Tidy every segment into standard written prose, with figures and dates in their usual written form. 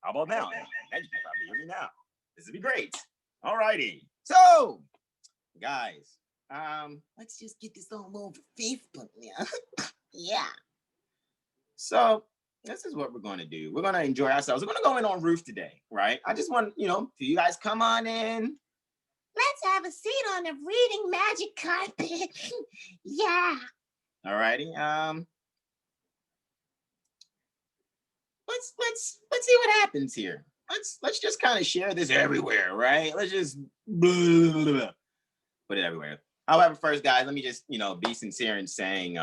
How about now? Now you can probably hear me now. This would be great. All righty. So, guys, let's just get this on over Facebook now. Yeah. So, this is what we're going to do. We're going to enjoy ourselves. We're going to go in on Ruth today, right? I just want, for you guys come on in. Let's have a seat on the reading magic carpet. Yeah. All righty. Let's see what happens here. Let's just kind of share this everywhere, right? Let's just put it everywhere. However, first, guys, let me just be sincere in saying,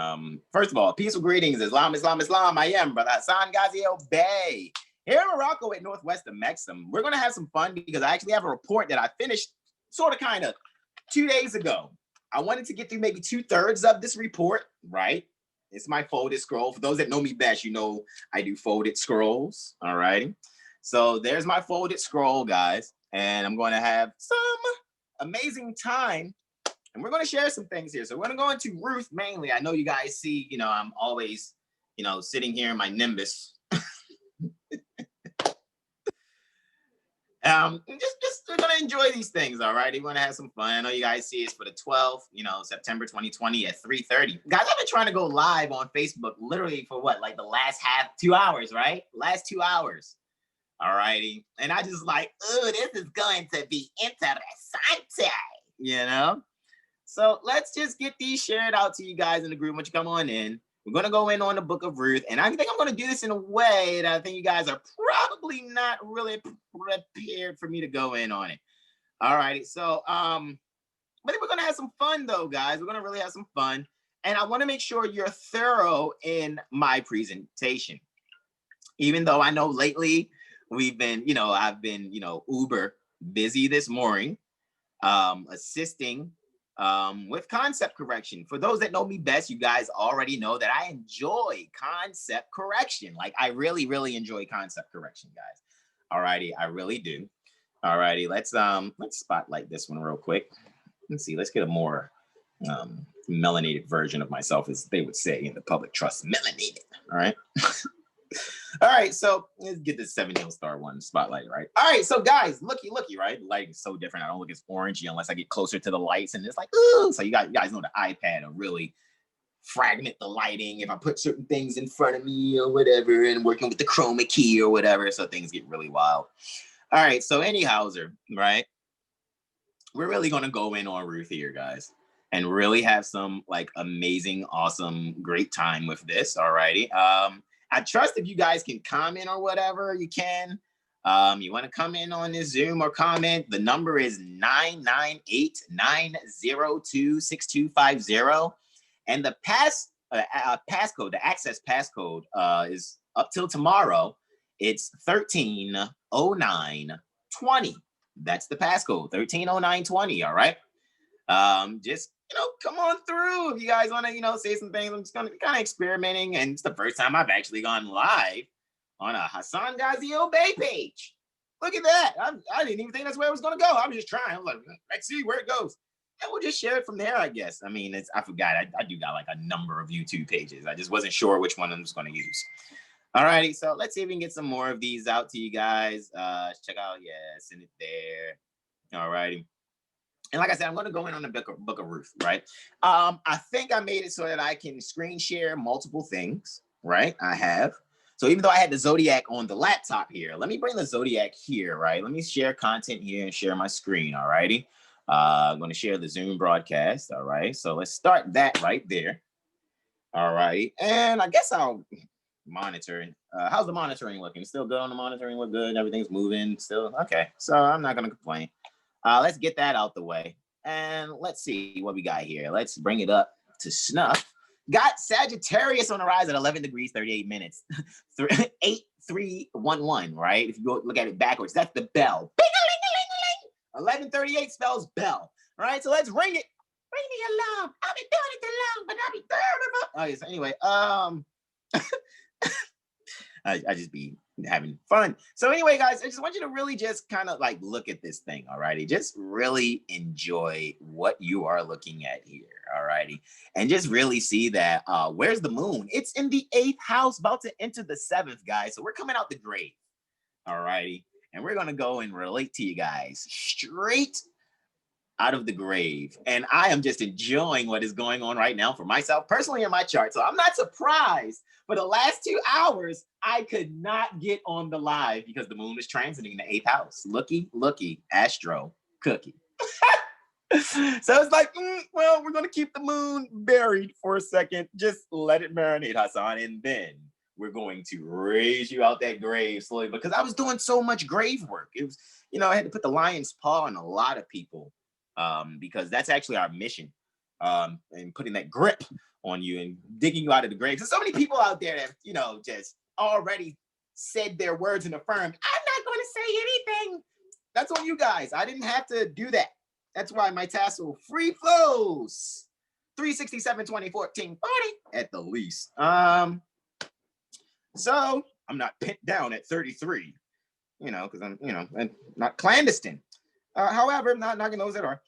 first of all, peaceful greetings, Islam, Islam, Islam. I am Brother Hassan Ghazi El Bey here in Morocco at northwest of Mexham. We're gonna have some fun because I actually have a report that I finished sort of kind of 2 days ago. I wanted to get through maybe 2/3 of this report, right? It's my folded scroll. For those that know me best, I do folded scrolls. All righty. So there's my folded scroll, guys. And I'm going to have some amazing time. And we're going to share some things here. So we're going to go into Ruth mainly. I know you guys see, I'm always, sitting here in my Nimbus. Just we're gonna enjoy these things, all right? We're gonna have some fun. I know you guys see it's for the 12th, September 2020 at 3:30. Guys, I've been trying to go live on Facebook literally for what, like the last 2 hours, right? Last 2 hours. All righty. And I just like, oh, this is going to be interesting, So let's just get these shared out to you guys in the group. Once you come on in, we're going to go in on the book of Ruth. And I think I'm going to do this in a way that I think you guys are probably not really prepared for me to go in on it. All righty. So, but we're going to have some fun, though, guys. We're going to really have some fun. And I want to make sure you're thorough in my presentation. Even though I know lately we've been, I've been, uber busy this morning, assisting with concept correction. For those that know me best, you guys already know that I enjoy concept correction. Like I really, really enjoy concept correction, guys. Alrighty, I really do. Alrighty, let's spotlight this one real quick. Let's see, let's get a more melanated version of myself, as they would say in the public trust. Melanated. All right. All right, so let's get this 7 Hill Star one spotlight, right? All right, so guys, looky, right? The lighting is so different. I don't look as orangey unless I get closer to the lights, and it's like, ooh. So you guys know the iPad will really fragment the lighting if I put certain things in front of me or whatever, and working with the chroma key or whatever, so things get really wild. All right, so anyhowser, right? We're really gonna go in on Ruth here, guys, and really have some like amazing, awesome, great time with this. All righty. I trust if you guys can comment or whatever, you can. You want to come in on this Zoom or comment, the number is 998-902-6250. And the passcode, the access passcode is up till tomorrow. It's 130920. That's the passcode, 130920, all right? Just come on through if you guys want to, say some things. I'm just going to be kind of experimenting, and it's the first time I've actually gone live on a Hassan Ghazi El Bey page. Look at that. I didn't even think that's where it was going to go. I was just trying. I was like, let's see where it goes. And we'll just share it from there, I guess. I mean, I forgot. I do got like a number of YouTube pages. I just wasn't sure which one I was going to use. All righty. So let's see if we can get some more of these out to you guys. Check out. Yeah, send it there. All righty. And like I said, I'm going to go in on the book of Ruth, right? I think I made it so that I can screen share multiple things, right? I have. So even though I had the Zodiac on the laptop here, let me bring the Zodiac here, right? Let me share content here and share my screen, all righty? I'm going to share the Zoom broadcast, all right? So let's start that right there. All right. And I guess I'll monitor. How's the monitoring looking? Still good on the monitoring? Look good? Everything's moving still? Okay. So I'm not going to complain. Let's get that out the way. And let's see what we got here. Let's bring it up to snuff. Got Sagittarius on the rise at 11 degrees, 38 minutes. 8311, right? If you go look at it backwards, that's the bell. 1138 spells bell. All right, so let's ring it. Ring the alarm. I'll be doing it too long, but I'll be there. Okay, so anyway, I just be having fun. So anyway, guys, I just want you to really just kind of like look at this thing, all righty? Just really enjoy what you are looking at here, all righty? And just really see that, where's the moon? It's in the 8th house, about to enter the 7th, guys. So we're coming out the grave, All righty. And we're going to go and relate to you guys straight out of the grave. And I am just enjoying what is going on right now for myself personally in my chart. So I'm not surprised. For the last 2 hours, I could not get on the live because the moon was transiting the 8th house. Looky, astro cookie. So it's like, well, we're going to keep the moon buried for a second. Just let it marinate, Hassan. And then we're going to raise you out that grave slowly, because I was doing so much grave work. It was, I had to put the lion's paw on a lot of people, because that's actually our mission, and putting that grip on you and digging you out of the grave. So many people out there that, just already said their words and affirmed, I'm not going to say anything. That's on you guys. I didn't have to do that. That's why my tassel free flows 367, 20, 14, 40 at the least. So I'm not pinned down at 33, because I'm, I'm not clandestine. However, I'm not knocking those that are.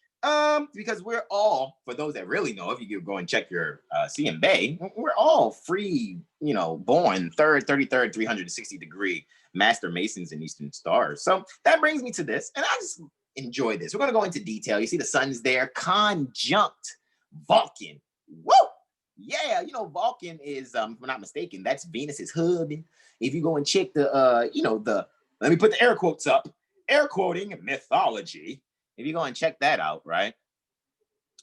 Because we're all, for those that really know, if you go and check your CM Bay, we're all free, born 3rd, 33rd, 360 degree master masons in Eastern stars. So that brings me to this, and I just enjoy this. We're going to go into detail. You see the sun's there, conjunct Vulcan. Woo! Yeah, Vulcan is, if I'm not mistaken, that's Venus's husband. If you go and check the, let me put the air quotes up, air quoting mythology. If you go and check that out, right?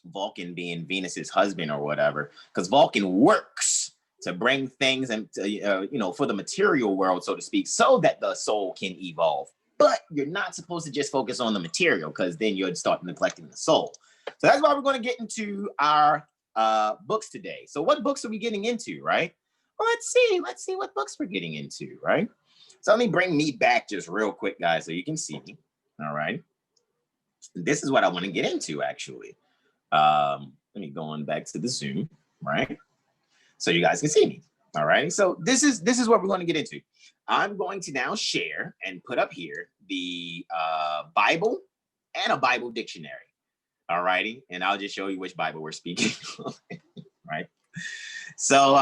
Vulcan being Venus's husband or whatever, because Vulcan works to bring things and, for the material world, so to speak, so that the soul can evolve. But you're not supposed to just focus on the material, because then you'd start neglecting the soul. So that's why we're going to get into our books today. So what books are we getting into, right? Well, let's see what books we're getting into, right? So let me bring me back just real quick, guys, so you can see me. All right. This is what I want to get into, actually. Let me go on back to the Zoom, right? So you guys can see me. All right. So this is what we're going to get into. I'm going to now share and put up here the Bible and a Bible dictionary. All righty. And I'll just show you which Bible we're speaking. Right. So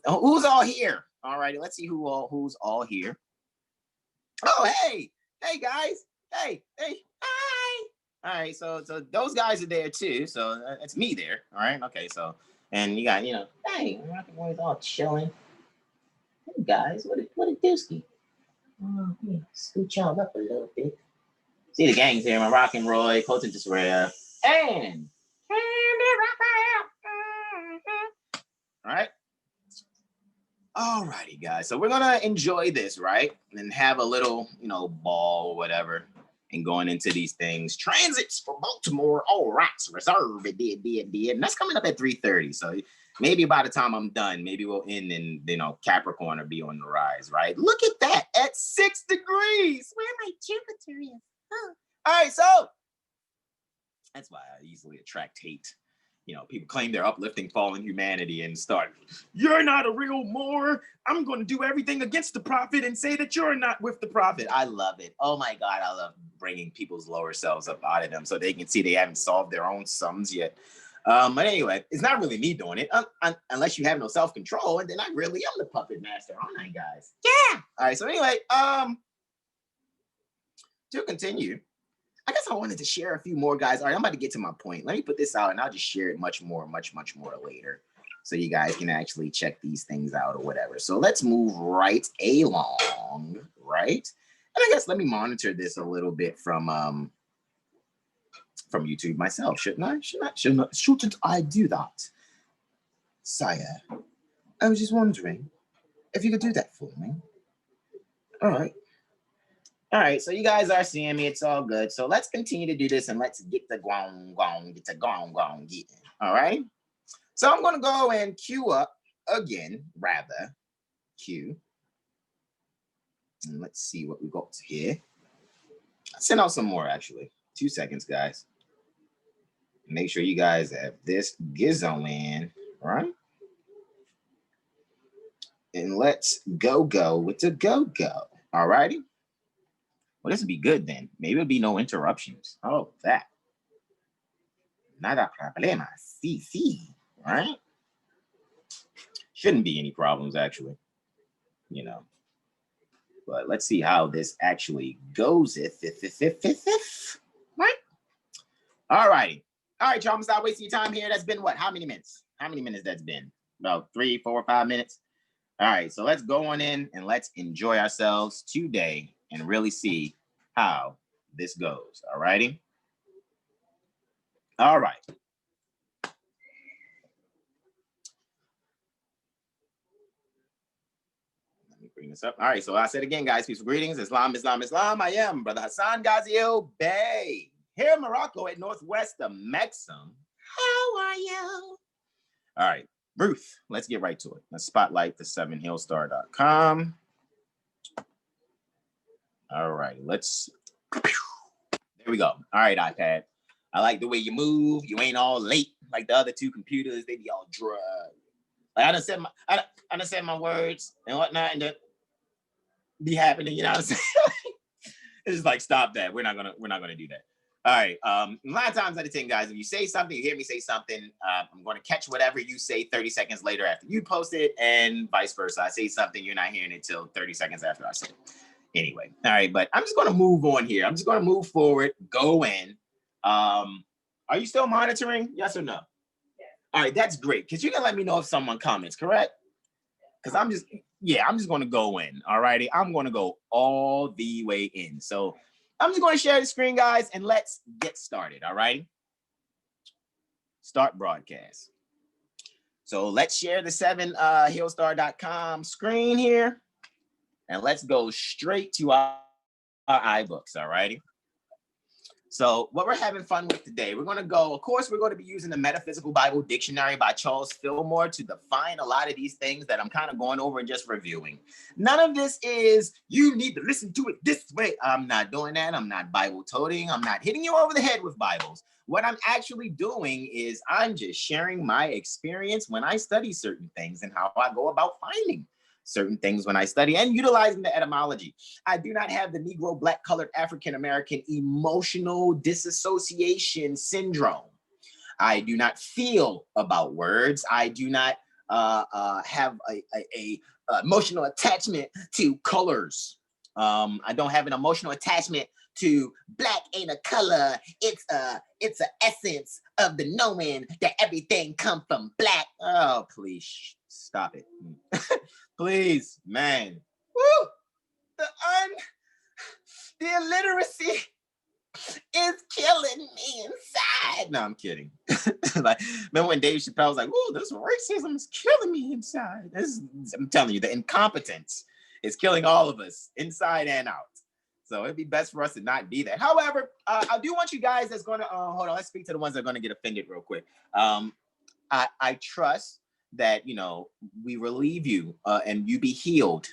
who's all here? All righty. Let's see who's all here. Oh, hey, guys. Hey. Hi. All right. So those guys are there too. So that's me there. All right. Okay. So, and you got, hey, Rocket Boy's all chilling. Hey guys, what a dooski. Oh, yeah, scoot y'all up a little bit. See the gangs here, my Rockin' Roy, Colton Disraea, and Candy Raphael. All right. All righty, guys. So we're gonna enjoy this, right? And have a little, ball or whatever, and going into these things. Transits for Baltimore, all rights reserved. It did. And that's coming up at 3:30. So maybe by the time I'm done, maybe we'll end and, Capricorn will be on the rise, right? Look at that, at 6 degrees. Where my Jupiter is. Oh. All right, so that's why I easily attract hate. People claim they're uplifting fallen humanity and start, you're not a real Moor. I'm going to do everything against the prophet and say that you're not with the prophet. I love it. Oh my God, I love bringing people's lower selves up out of them so they can see they haven't solved their own sums yet. But anyway, it's not really me doing it unless you have no self-control, and then I really am the puppet master, aren't I, guys? Yeah. All right. So anyway, to continue, I guess I wanted to share a few more, guys. All right, I'm about to get to my point. Let me put this out, and I'll just share it much more later, so you guys can actually check these things out or whatever. So let's move right along, right? And I guess let me monitor this a little bit from YouTube myself. Shouldn't I do that? Sire, I was just wondering if you could do that for me. All right, so you guys are seeing me. It's all good. So let's continue to do this, and let's get the gong getting. All right. So I'm going to go and queue up again, queue. And let's see what we got here. I'll send out some more, actually. 2 seconds, guys. Make sure you guys have this gizmo in, all right? And let's go with the go. All righty. Well, this would be good then. Maybe it'll be no interruptions. Oh, that. Nada problema. Sí. Right? Shouldn't be any problems, actually. But let's see how this actually goes. Right? All righty. All right, y'all. I'm gonna stop wasting your time here. That's been what? How many minutes? How many minutes that's been? About 3, 4, 5 minutes. All right, so let's go on in and let's enjoy ourselves today and really see how this goes. All righty. All right. Let me bring this up. All right, so I said again, guys, peaceful greetings. Islam, Islam, Islam. I am Brother Hassan Ghazio Bey, here in Morocco at Northwest of Mexum. How are you? All right, Ruth, let's get right to it. Let's spotlight the 7healstar.com. All right, let's. There we go. All right, iPad. I like the way you move. You ain't all late like the other two computers. They be all dry. Like I done said my words and whatnot, and then be happening. You know what I'm saying? It's just like stop that. We're not gonna do that. All right. A lot of times out of 10, guys, if you say something, you hear me say something, I'm going to catch whatever you say 30 seconds later after you post it, and vice versa. I say something, you're not hearing it till 30 seconds after I say it. Anyway, all right, but I'm just going to move on here. I'm just going to move forward, go in. Are you still monitoring? Yes or no? Yeah. All right, that's great, because you can let me know if someone comments, correct? Because I'm just going to go in, all righty? I'm going to go all the way in. So I'm just going to share the screen, guys, and let's get started, all right? Start broadcast. So let's share the 7healstar.com screen here, and let's go straight to our iBooks, all righty? So what we're having fun with today, we're going to go, of course, we're going to be using the Metaphysical Bible Dictionary by Charles Fillmore to define a lot of these things that I'm kind of going over and just reviewing. None of this is, you need to listen to it this way. I'm not doing that. I'm not Bible toting. I'm not hitting you over the head with Bibles. What I'm actually doing is I'm just sharing my experience when I study certain things and how I go about finding certain things when I study and utilizing the etymology. I do not have the Negro, Black, Colored, African American emotional disassociation syndrome. I do not feel about words. I do not have a emotional attachment to colors. I don't have an emotional attachment to black ain't a color. It's an essence of the knowing that everything comes from black. Oh, please stop it. Please, man. Woo! The illiteracy is killing me inside. No, I'm kidding. Like, remember when Dave Chappelle was like, "Ooh, this racism is killing me inside." I'm telling you, the incompetence is killing all of us, inside and out. So it'd be best for us to not be that. However, I do want you guys that's going to hold on. Let's speak to the ones that are going to get offended real quick. I trust that, you know, we relieve you and you be healed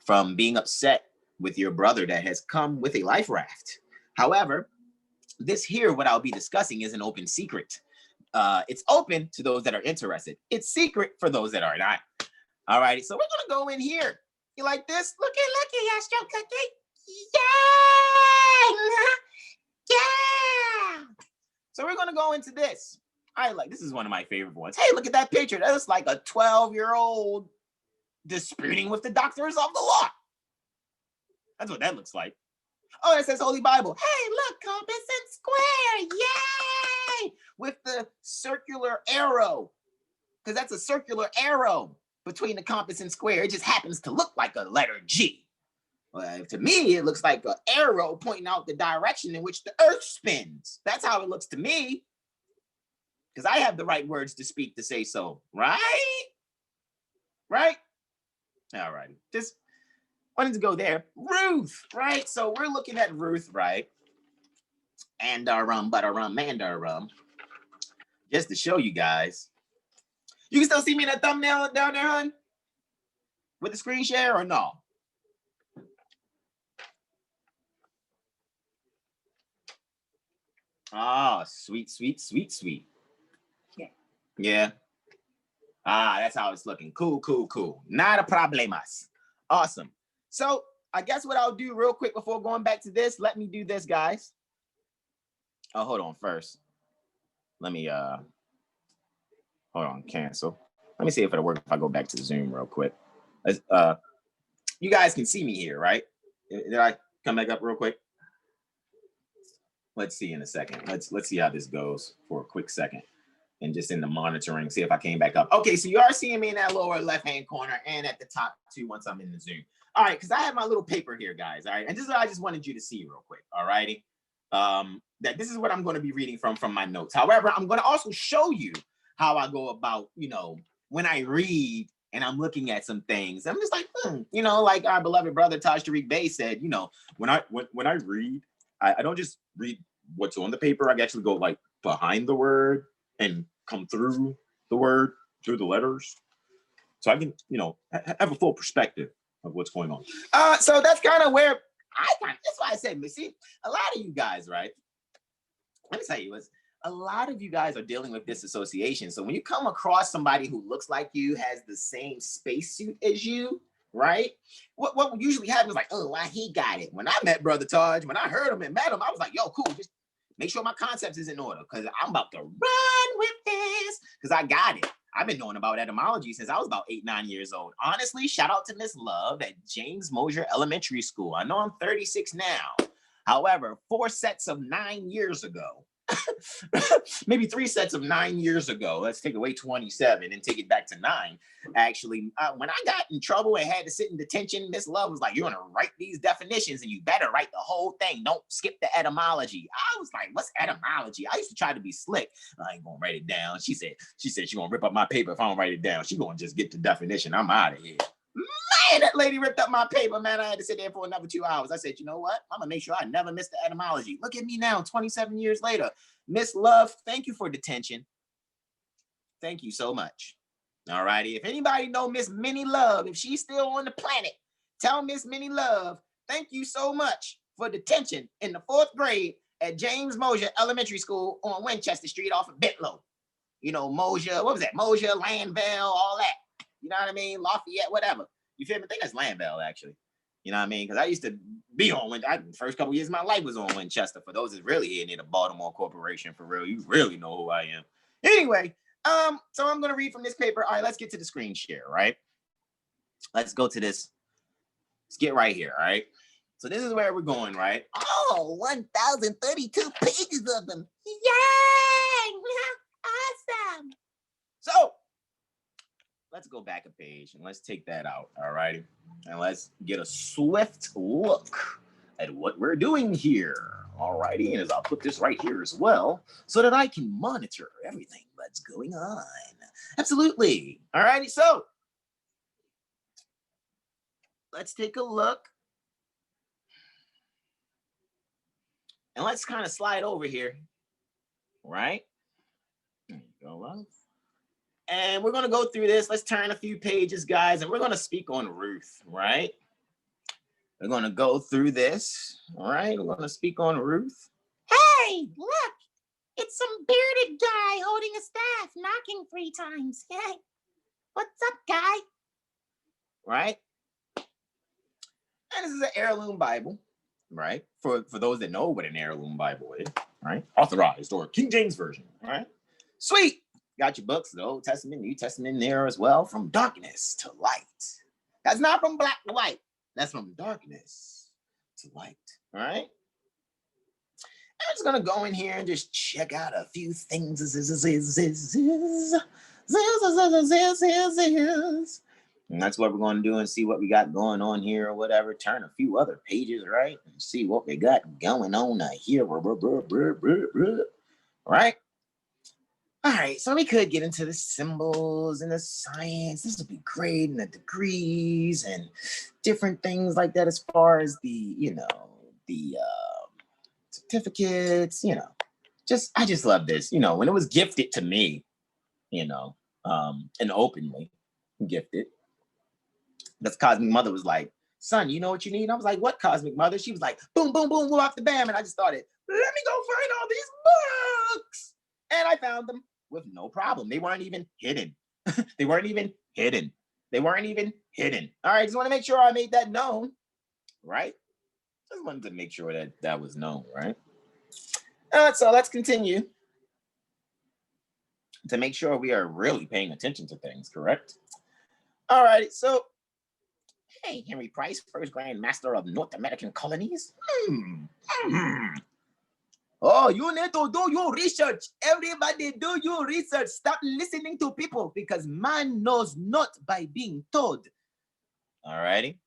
from being upset with your brother that has come with a life raft. However, this here, what I'll be discussing, is an open secret. It's open to those that are interested. It's secret for those that are not. All righty, so we're gonna go in here. You like this? Looky, Astro Cookie. Yeah! Yeah! So we're gonna go into this. This is one of my favorite ones. Hey, look at that picture. That looks like a 12-year-old disputing with the doctors of the law. That's what that looks like. Oh, it says Holy Bible. Hey, look, compass and square. Yay! With the circular arrow. Because that's a circular arrow between the compass and square. It just happens to look like a letter G. To me, it looks like an arrow pointing out the direction in which the earth spins. That's how it looks to me. Because I have the right words to speak to say so, right? Right? All right. Just wanted to go there. Ruth, right? So we're looking at Ruth, right? And and just to show you guys. You can still see me in that thumbnail down there, hon? With the screen share or no? Oh, sweet, sweet, sweet, sweet. Yeah. That's how it's looking. Cool, cool, cool. Not a problemas. Awesome. So I guess what I'll do real quick before going back to this, let me do this, guys. Oh, hold on first. Let me, hold on, cancel. Let me see if it'll work if I go back to Zoom real quick. You guys can see me here, right? Did I come back up real quick? Let's see in a second. Let's see how this goes for a quick second. And just in the monitoring, see if I came back up. Okay, so you are seeing me in that lower left-hand corner and at the top too once I'm in the Zoom. All right, because I have my little paper here, guys. All right, and this is what I just wanted you to see real quick. All righty. That this is what I'm going to be reading from my notes. However, I'm going to also show you how I go about, when I read and I'm looking at some things. I'm just like, like our beloved brother Taj Tariq Bey said, when I read, I don't just read what's on the paper. I actually go like behind the word and come through the word, through the letters. So I can, have a full perspective of what's going on. So that's kind of where that's why I said, see, a lot of you guys, right? Let me tell you, a lot of you guys are dealing with disassociation. So when you come across somebody who looks like you, has the same spacesuit as you, right? What usually happens is like, oh, why he got it. When I met Brother Taj, when I heard him and met him, I was like, yo, cool, just make sure my concepts is in order because I'm about to run with this because I got it. I've been knowing about etymology since I was about 8, 9 years old. Honestly, shout out to Miss Love at James Mosier Elementary School. I know I'm 36 now. However, 4 sets of 9 years ago, maybe 3 sets of 9 years ago, let's take away 27 and take it back to 9. Actually, when I got in trouble and had to sit in detention, Miss Love was like, you're going to write these definitions and you better write the whole thing. Don't skip the etymology. I was like, what's etymology? I used to try to be slick. I ain't going to write it down. She said she's going to rip up my paper if I don't write it down. She going to just get the definition. I'm out of here. Man, that lady ripped up my paper, man. I had to sit there for another 2 hours. I said, you know what? I'm going to make sure I never miss the etymology. Look at me now, 27 years later. Miss Love, thank you for detention. Thank you so much. All righty. If anybody know Miss Minnie Love, if she's still on the planet, tell Miss Minnie Love, thank you so much for detention in the 4th grade at James Mosier Elementary School on Winchester Street off of Bitlow. Mosier, what was that? Mosier, Landvale, all that. You know what I mean? Lafayette, whatever. You feel me? I think that's Landvale, actually. You know what I mean? Because I used to be on Winchester. The first couple years of my life was on Winchester. For those that's really here near the Baltimore Corporation, for real, you really know who I am. Anyway, so I'm going to read from this paper. All right, let's get to the screen share, right? Let's go to this. Let's get right here, all right? So this is where we're going, right? Oh, 1,032 pages of them. Yay! Awesome. So let's go back a page and let's take that out, all righty? And let's get a swift look at what we're doing here, all righty? And as I'll put this right here as well so that I can monitor everything that's going on. Absolutely. All righty, so let's take a look. And let's kind of slide over here, right? There you go, Ruth. And we're going to go through this. Let's turn a few pages, guys, and we're going to speak on Ruth, right? We're going to go through this, all right? We're going to speak on Ruth. Hey, look, it's some bearded guy holding a staff, knocking 3 times. Hey, what's up, guy? Right? And this is an heirloom Bible, right? For those that know what an heirloom Bible is, right? Authorized or King James Version, right? Sweet. Got your books, the Old Testament, New Testament in there as well. From darkness to light. That's not from black to white. That's from darkness to light, all right? I'm just gonna go in here and just check out a few things. And that's what we're gonna do and see what we got going on here or whatever. Turn a few other pages, right? And see what we got going on here. Right? All right, so we could get into the symbols and the science. This would be great, and the degrees and different things like that as far as the, the certificates, I just love this. When it was gifted to me, and openly gifted, that's Cosmic Mother was like, son, you know what you need? And I was like, what, Cosmic Mother? She was like, boom, boom, boom, boom, off the bam. And I just started, let me go find all these books. And I found them with no problem. They weren't even hidden. They weren't even hidden. All right, just want to make sure I made that known, right? Just wanted to make sure that that was known, right? So let's continue to make sure we are really paying attention to things, correct? All right, so Hey, Henry Price, first Grand Master of North American colonies. Oh, you need to do your research. Everybody do your research. Stop listening to people because man knows not by being told. All righty.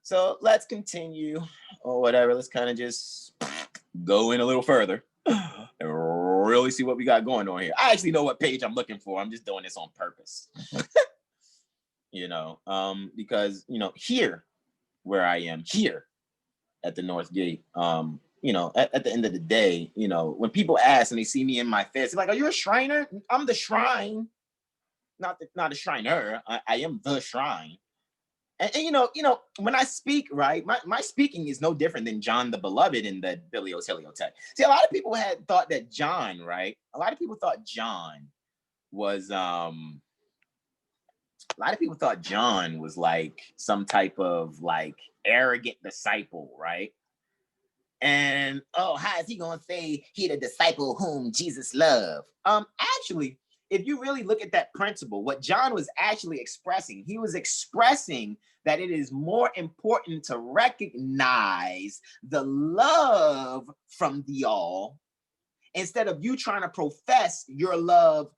So let's continue or whatever. Let's kind of just go in a little further and really see what we got going on here. I actually know what page I'm looking for. I'm just doing this on purpose. Because, here where I am, here at the North Gate, at the end of the day, when people ask and they see me in my fist, they're like, are you a Shriner? I'm the shrine, not a Shriner. I am the shrine. And when I speak, right, my speaking is no different than John the Beloved in the Bilios Heliotext. See, a lot of people had thought that John, right? A lot of people thought John was like some type of like arrogant disciple, right? And how is he gonna say he the disciple whom Jesus loved? Actually, if you really look at that principle, what John was actually expressing, he was expressing that it is more important to recognize the love from the all instead of you trying to profess your love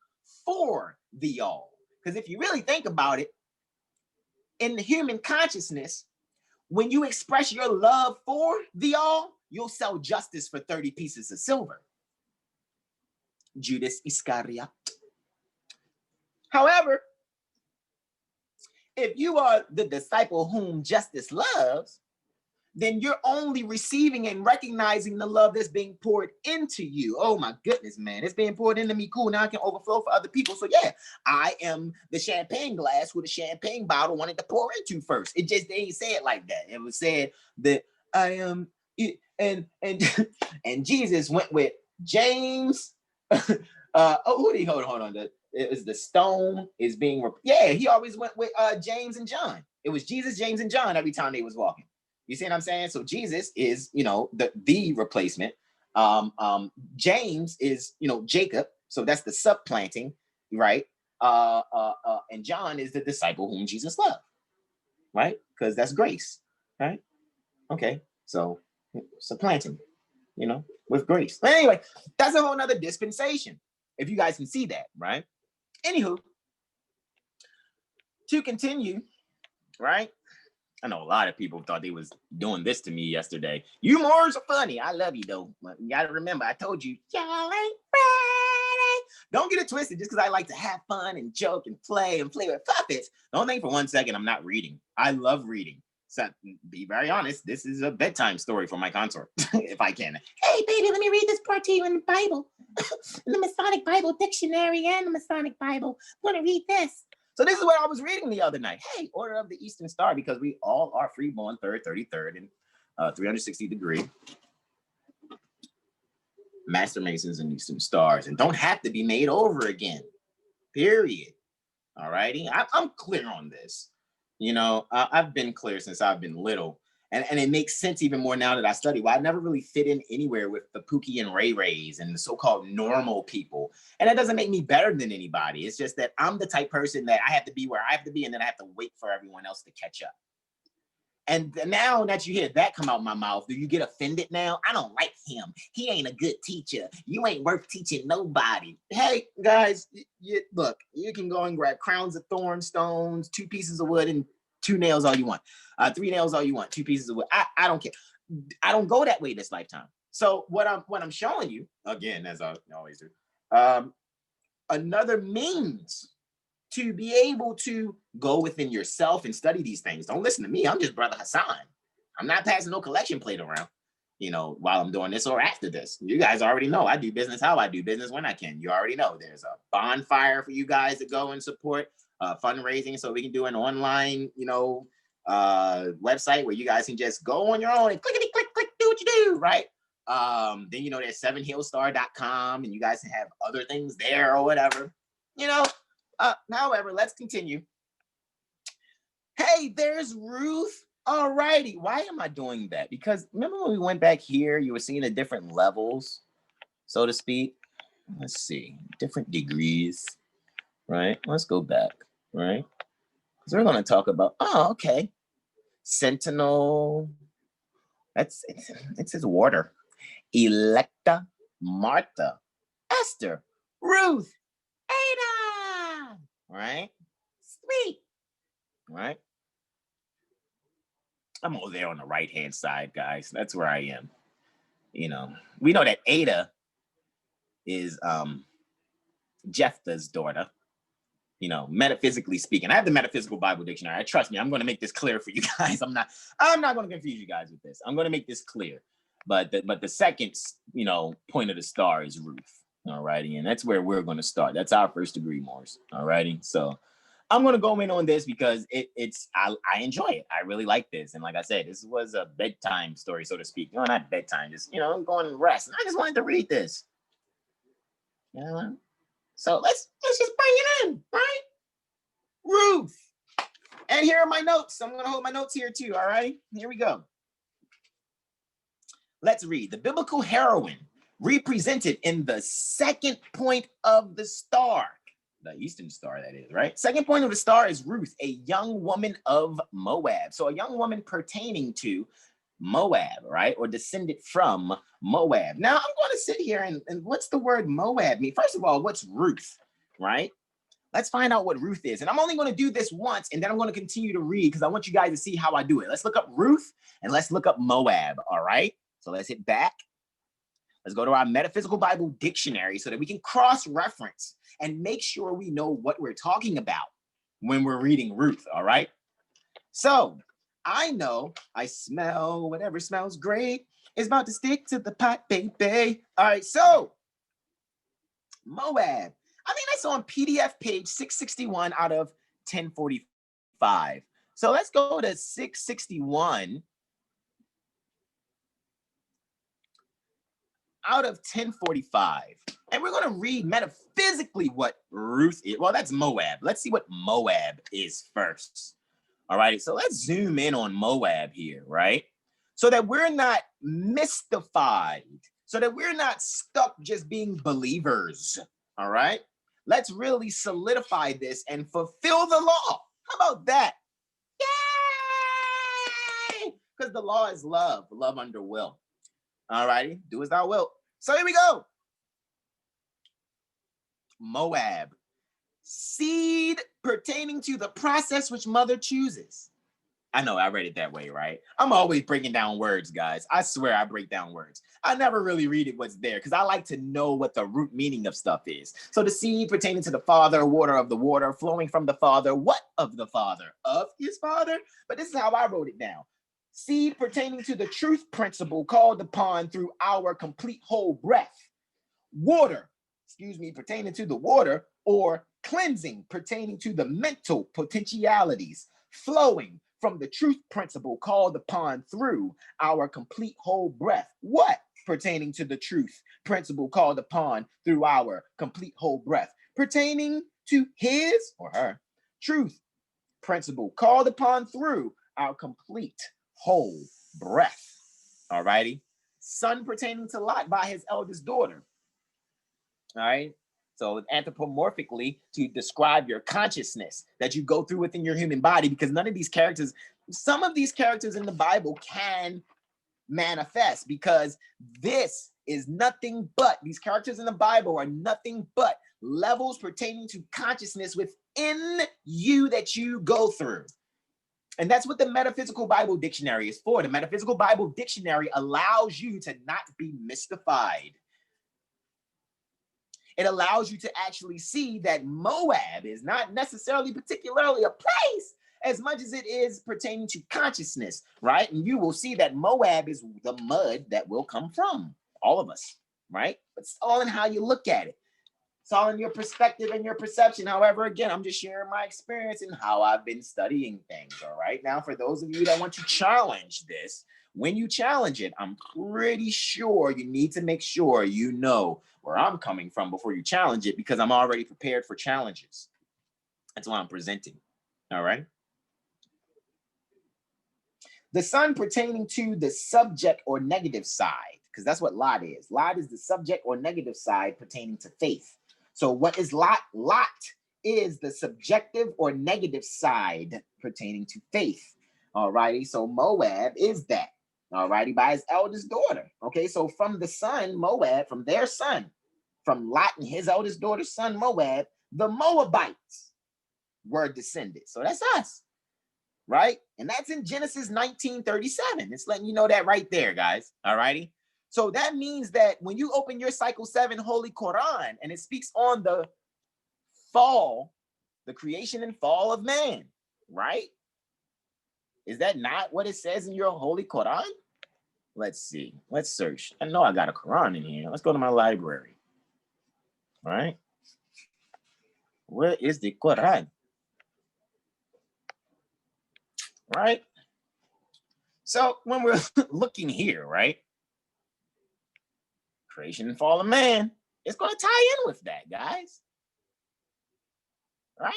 for the all. Because if you really think about it, in the human consciousness, when you express your love for the all, you'll sell justice for 30 pieces of silver. Judas Iscariot. However, if you are the disciple whom justice loves, then you're only receiving and recognizing the love that's being poured into you. Oh my goodness, man. It's being poured into me. Cool. Now I can overflow for other people. So yeah, I am the champagne glass who the champagne bottle wanted to pour into first. It just, they ain't say it like that. It was said that I am, and Jesus went with James. Hold on. It was the stone is being, he always went with James and John. It was Jesus, James, and John every time they was walking. You see what I'm saying? So Jesus is, the replacement. James is, Jacob. So that's the supplanting, right? And John is the disciple whom Jesus loved, right? Because that's grace, right? Okay, so supplanting, with grace. But anyway, that's a whole nother dispensation, if you guys can see that, right? Anywho, to continue, right? I know a lot of people thought they was doing this to me yesterday. You Moors are funny. I love you though. But you gotta remember, I told you, y'all ain't Friday. Don't get it twisted just because I like to have fun and joke and play with puppets. Don't think for 1 second I'm not reading. I love reading. So be very honest, this is a bedtime story for my consort, if I can. Hey baby, let me read this part to you in the Bible. In the Masonic Bible Dictionary and the Masonic Bible. I'm gonna read this. So this is what I was reading the other night. Hey, Order of the Eastern Star, because we all are freeborn 3rd, 33rd, and 360 degree Master Masons and Eastern Stars, and don't have to be made over again. Period. All righty. I'm clear on this. I've been clear since I've been little. And it makes sense even more now that I study. Well, I never really fit in anywhere with the Pookie and Ray Rays and the so-called normal people. And that doesn't make me better than anybody. It's just that I'm the type person that I have to be where I have to be, and then I have to wait for everyone else to catch up. And now that you hear that come out my mouth, do you get offended now? I don't like him. He ain't a good teacher. You ain't worth teaching nobody. Hey, guys, look, you can go and grab crowns of thorn stones, 2 pieces of wood, and 2 nails all you want. 3 nails all you want, 2 pieces of wood. I don't care. I don't go that way this lifetime. So what I'm showing you, again, as I always do, another means to be able to go within yourself and study these things. Don't listen to me. I'm just Brother Hassan. I'm not passing no collection plate around, while I'm doing this or after this. You guys already know I do business how I do business when I can. You already know there's a bonfire for you guys to go and support fundraising so we can do an online, website where you guys can just go on your own and clickety click, do what you do, right? Then, there's 7hillstar.com and you guys can have other things there or whatever, however, let's continue. Hey, there's Ruth. All righty. Why am I doing that? Because remember when we went back here, you were seeing the different levels, so to speak. Let's see, different degrees, right? Let's go back, right? Because we're going to talk about, okay. Sentinel. It says water. Electa, Martha, Esther, Ruth, Ada. right? Sweet. Right? I'm over there on the right-hand side, guys. That's where I am. You know, we know that Ada is Jephthah's daughter. You know, metaphysically speaking. I have the Metaphysical Bible Dictionary. Trust me, I'm going to make this clear for you guys. I'm not going to confuse you guys with this. I'm going to make this clear. But the second, you know, point of the star is Ruth. All righty. And that's where we're going to start. That's our first degree, Morse. All righty. So I'm going to go in on this because I enjoy it. I really like this. And like I said, this was a bedtime story, so to speak. No, not bedtime, just, you know, I'm going to rest. And I just wanted to read this. You know? So let's just bring it in, right? Ruth. And here are my notes. I'm going to hold my notes here too, all right? Here we go. Let's read. The biblical heroine represented in the second point of the star. The Eastern Star, that is, right? Second point of the star is Ruth, a young woman of Moab. So a young woman pertaining to Moab, right? Or descended from Moab. Now I'm going to sit here and what's the word Moab mean? First of all, what's Ruth, right? Let's find out what Ruth is. And I'm only going to do this once, and then I'm going to continue to read because I want you guys to see how I do it. Let's look up Ruth and let's look up Moab, all right? So let's hit back. Let's go to our Metaphysical Bible Dictionary so that we can cross-reference and make sure we know what we're talking about when we're reading Ruth, all right? So I know I smell whatever smells great is about to stick to the pot, baby. All right, so Moab. I mean, that's on PDF page 661 out of 1045. So let's go to 661 out of 1045. And we're going to read metaphysically what Ruth is. Well, that's Moab. Let's see what Moab is first. All right, so let's zoom in on Moab here, right? So that we're not mystified, so that we're not stuck just being believers, all right? Let's really solidify this and fulfill the law. How about that? Yay! Because the law is love, love under will. All righty, do as thou wilt. So here we go. Moab. Seed pertaining to the process which mother chooses. I know I read it that way, right? I'm always breaking down words, guys. I swear I break down words. I never really read it what's there because I like to know what the root meaning of stuff is. So the seed pertaining to the Father, water of the water, flowing from the Father, what of the Father? Of his Father? But this is how I wrote it down. Seed pertaining to the truth principle called upon through our complete whole breath. Water, pertaining to the water, or cleansing pertaining to the mental potentialities flowing from the truth principle called upon through our complete whole breath. What pertaining to the truth principle called upon through our complete whole breath? Pertaining to his or her truth principle called upon through our complete whole breath. All righty. Son pertaining to Lot by his eldest daughter. All right. So anthropomorphically to describe your consciousness that you go through within your human body, because none of these characters, some of these characters in the Bible can manifest, because this is nothing but, these characters in the Bible are nothing but levels pertaining to consciousness within you that you go through. And that's what the Metaphysical Bible Dictionary is for. The Metaphysical Bible Dictionary allows you to not be mystified. It allows you to actually see that Moab is not necessarily particularly a place as much as it is pertaining to consciousness, right? And you will see that Moab is the mud that will come from all of us, right? But it's all in how you look at it. It's all in your perspective and your perception. However, again, I'm just sharing my experience and how I've been studying things, all right? Now, for those of you that want to challenge this, when you challenge it, I'm pretty sure you need to make sure you know where I'm coming from before you challenge it, because I'm already prepared for challenges. That's why I'm presenting, all right? The son pertaining to the subject or negative side, because that's what Lot is. Lot is the subject or negative side pertaining to faith. So what is Lot? Lot is the subjective or negative side pertaining to faith. All righty. So Moab is that. All righty. By his eldest daughter. Okay. So from the son, Moab, from their son, from Lot and his eldest daughter's son, Moab, the Moabites were descended. So that's us. Right? And that's in Genesis 19:37. It's letting you know that right there, guys. All righty. So that means that when you open your Cycle 7 Holy Quran and it speaks on the fall, the creation and fall of man, right? Is that not what it says in your Holy Quran? Let's see. Let's search. I know I got a Quran in here. Let's go to my library. All right. Where is the Quran? Right? So when we're looking here, right? Creation and fall of man, it's going to tie in with that, guys. Right?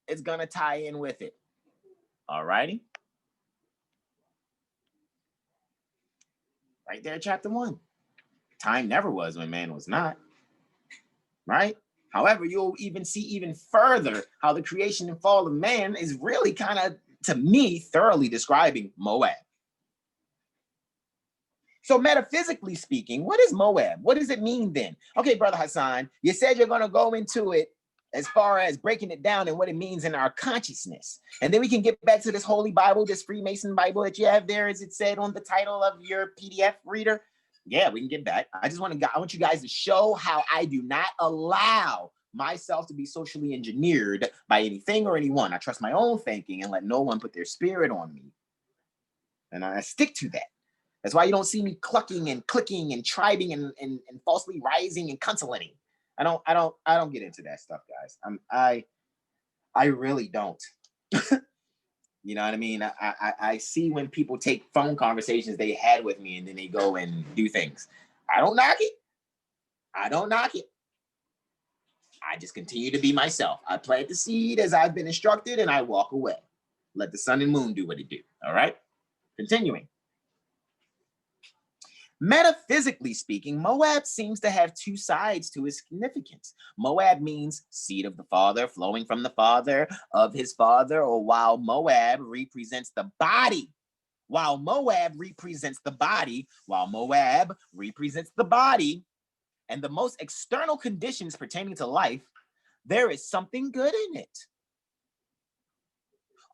It's going to tie in with it. All righty. Right there, chapter 1. Time never was when man was not. Right? However, you'll even see even further how the creation and fall of man is really kind of, to me, thoroughly describing Moab. So metaphysically speaking, what is Moab? What does it mean then? Okay, Brother Hassan, you said you're going to go into it as far as breaking it down and what it means in our consciousness. And then we can get back to this Holy Bible, this Freemason Bible that you have there, as it said on the title of your PDF reader. Yeah, we can get back. I want you guys to show how I do not allow myself to be socially engineered by anything or anyone. I trust my own thinking and let no one put their spirit on me. And I stick to that. That's why you don't see me clucking and clicking and tribing and falsely rising and cuntulating. I don't get into that stuff, guys. I really don't. You know what I mean? I see when people take phone conversations they had with me and then they go and do things. I don't knock it. I don't knock it. I just continue to be myself. I plant the seed as I've been instructed and I walk away. Let the sun and moon do what it do. All right? Continuing. Metaphysically speaking, Moab seems to have two sides to its significance. Moab means seed of the father, flowing from the father of his father, or while Moab represents the body. While Moab represents the body, and the most external conditions pertaining to life, there is something good in it.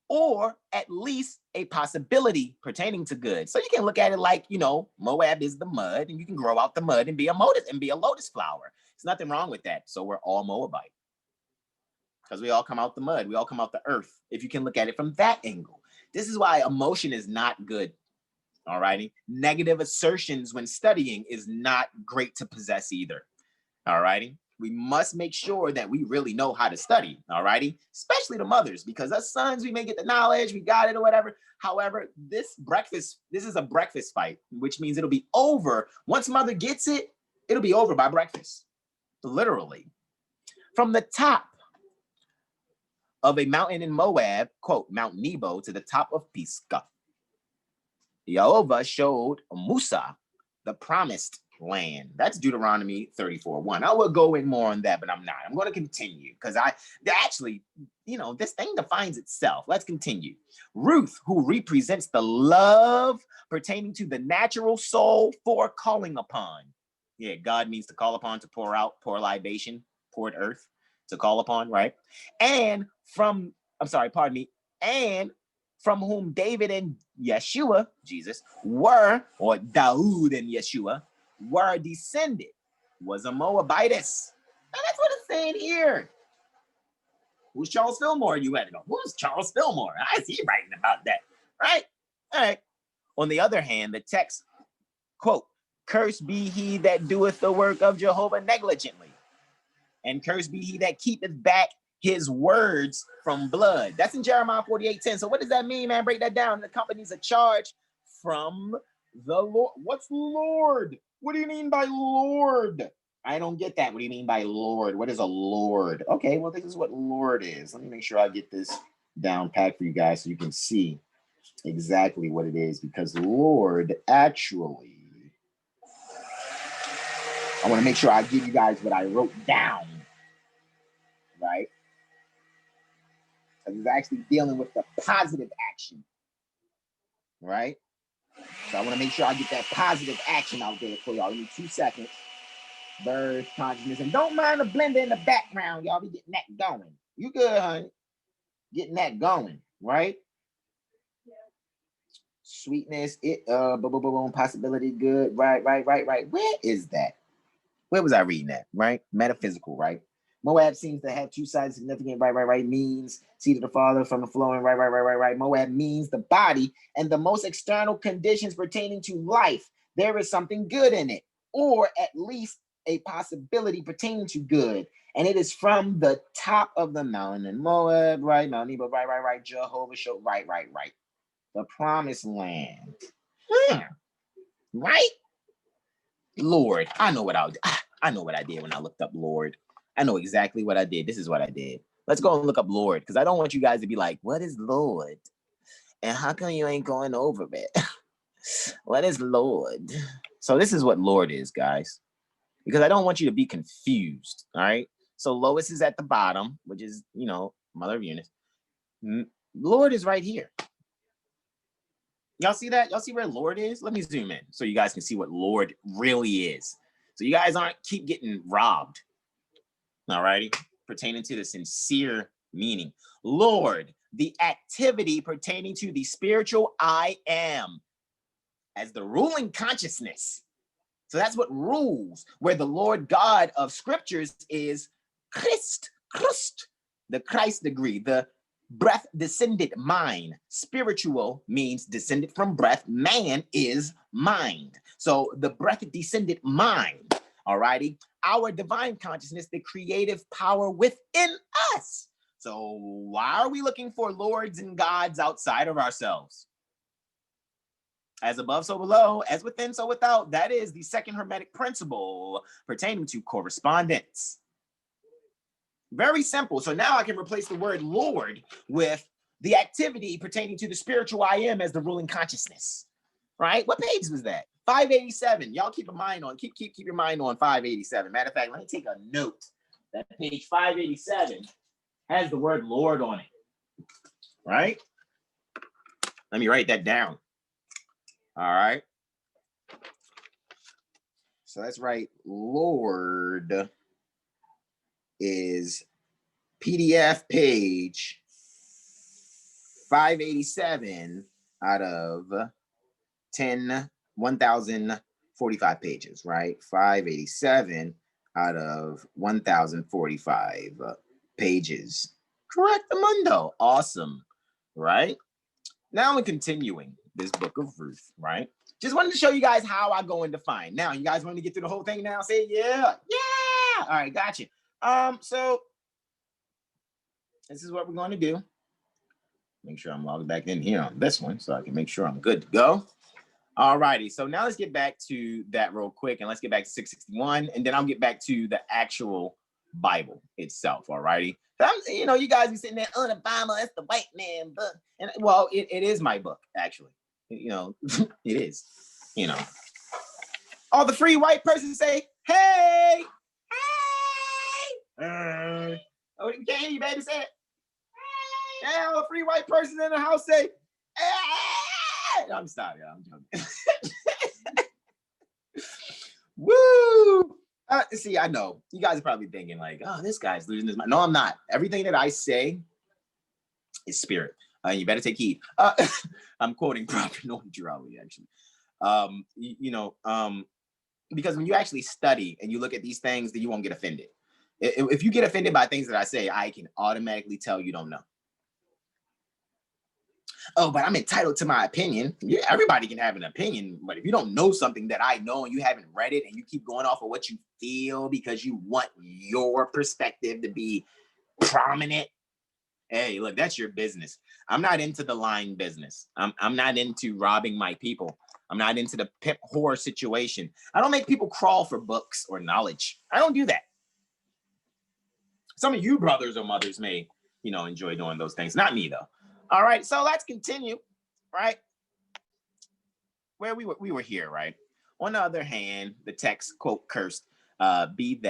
Or at least a possibility pertaining to good. So you can look at it like, you know, Moab is the mud and you can grow out the mud and be a lotus flower. There's nothing wrong with that. So we're all Moabite because we all come out the mud. We all come out the earth. If you can look at it from that angle. This is why emotion is not good. All righty. Negative assertions when studying is not great to possess either. All righty. We must make sure that we really know how to study, all righty? Especially the mothers, because us sons, we may get the knowledge, we got it or whatever. However, this is a breakfast fight, which means it'll be over. Once mother gets it, it'll be over by breakfast, literally. From the top of a mountain in Moab, quote, Mount Nebo, to the top of Pisgah, Jehovah showed Musa the promised land. That's Deuteronomy 34:1. I will go in more on that, but I'm not. I'm going to continue because actually, you know, this thing defines itself. Let's continue. Ruth, who represents the love pertaining to the natural soul for calling upon. Yeah, God means to call upon, to pour out, pour libation, poured earth, to call upon, right? And from whom David and Yeshua, Jesus, were, or Daoud and Yeshua, were descended, was a Moabitess. And that's what it's saying here. Who's Charles Fillmore? You had to go, who's Charles Fillmore? I see writing about that, right? All right. On the other hand, the text, quote, cursed be he that doeth the work of Jehovah negligently, and cursed be he that keepeth back his words from blood. That's in Jeremiah 48:10. So what does that mean, man? Break that down. The company's a charge from the Lord. What's Lord? What do you mean by Lord? I don't get that. What do you mean by Lord? What is a Lord? Okay, well, this is what Lord is. Let me make sure I get this down pat for you guys so you can see exactly what it is, because Lord actually, I want to make sure I give you guys what I wrote down, right? Because it's actually dealing with the positive action, right? So I want to make sure I get that positive action out there for y'all. Give me 2 seconds. Birth, consciousness, and don't mind the blender in the background. Y'all be getting that going. You good, honey? Getting that going, right? Sweetness, possibility, good, right. Where is that? Where was I reading that? Right? Metaphysical, right? Moab seems to have 2 sides, significant, right, means seed of the father from the flowing, right. Moab means the body and the most external conditions pertaining to life. There is something good in it, or at least a possibility pertaining to good. And it is from the top of the mountain in Moab, right? Mount Nebo, right. Jehovah showed, right. The promised land. Right? Lord, I know what I did when I looked up Lord. I know exactly what I did. This is what I did. Let's go and look up Lord, because I don't want you guys to be like, what is Lord? And how come you ain't going over it? What is Lord? So this is what Lord is, guys, because I don't want you to be confused. All right. So Lois is at the bottom, which is, Mother of Eunice. Lord is right here. Y'all see that? Y'all see where Lord is? Let me zoom in so you guys can see what Lord really is. So you guys aren't keep getting robbed. All righty. Pertaining to the sincere meaning. Lord, the activity pertaining to the spiritual I am as the ruling consciousness. So that's what rules, where the Lord God of scriptures is Christ, the Christ degree, the breath descended mind. Spiritual means descended from breath. Man is mind. So the breath descended mind. All righty. Our divine consciousness, the creative power within us. So why are we looking for lords and gods outside of ourselves? As above, so below, as within, so without. That is the second Hermetic principle pertaining to correspondence. Very simple. So now I can replace the word Lord with the activity pertaining to the spiritual I am as the ruling consciousness. Right? What page was that? 587. Y'all keep a mind on, keep your mind on 587. Matter of fact, let me take a note. That page 587 has the word Lord on it. Right? Let me write that down. All right. So let's write Lord is PDF page 587 out of 1,045 pages, right? 587 out of 1,045 pages. Correct, Mundo. Awesome, right? Now we're continuing this book of Ruth, right? Just wanted to show you guys how I go and define. Now, you guys want to get through the whole thing now? Say yeah. All right, gotcha. So this is what we're going to do. Make sure I'm logged back in here on this one so I can make sure I'm good to go. All righty. So now let's get back to that real quick, and let's get back to 661, and then I'll get back to the actual Bible itself. All righty. You guys be sitting there, oh, the Bible, that's the white man book. And well, it is my book, actually. It is. All the free white persons say, hey, hey. Oh, you can't hear you, baby. Say it. Hey. Yeah, all the free white persons in the house say, hey. No, I'm sorry, I'm joking. Woo! See, I know you guys are probably thinking like, oh, this guy's losing his mind. No, I'm not. Everything that I say is spirit. You better take heed. I'm quoting Prophet Noah Jurali, actually. Because when you actually study and you look at these things, then you won't get offended. If you get offended by things that I say, I can automatically tell you don't know. Oh, but I'm entitled to my opinion. Yeah, everybody can have an opinion, but if you don't know something that I know and you haven't read it and you keep going off of what you feel because you want your perspective to be prominent, hey, look, that's your business. I'm not into the lying business. I'm not into robbing my people. I'm not into the pimp whore situation. I don't make people crawl for books or knowledge. I don't do that. Some of you brothers or mothers may, enjoy doing those things. Not me, though. All right, so let's continue, right? Where we were here, right? On the other hand, the text, quote, cursed, be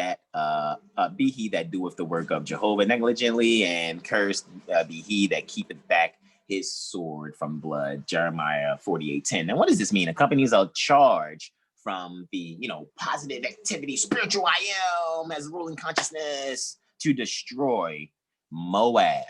he that doeth the work of Jehovah negligently, and cursed be he that keepeth back his sword from blood, Jeremiah 48:10. Now, what does this mean? Accompanies a charge from the, positive activity, spiritual I am as ruling consciousness to destroy Moab.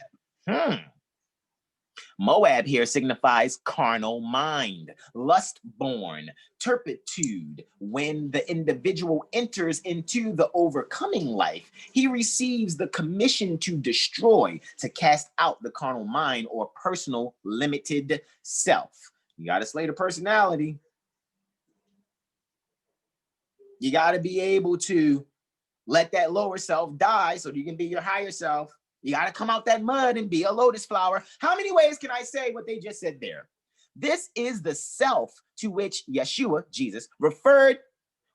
Moab here signifies carnal mind, lust-born, turpitude. When the individual enters into the overcoming life, he receives the commission to destroy, to cast out the carnal mind or personal limited self. You got to slay the personality. You got to be able to let that lower self die so you can be your higher self. You got to come out that mud and be a lotus flower. How many ways can I say what they just said there? This is the self to which Yeshua, Jesus, referred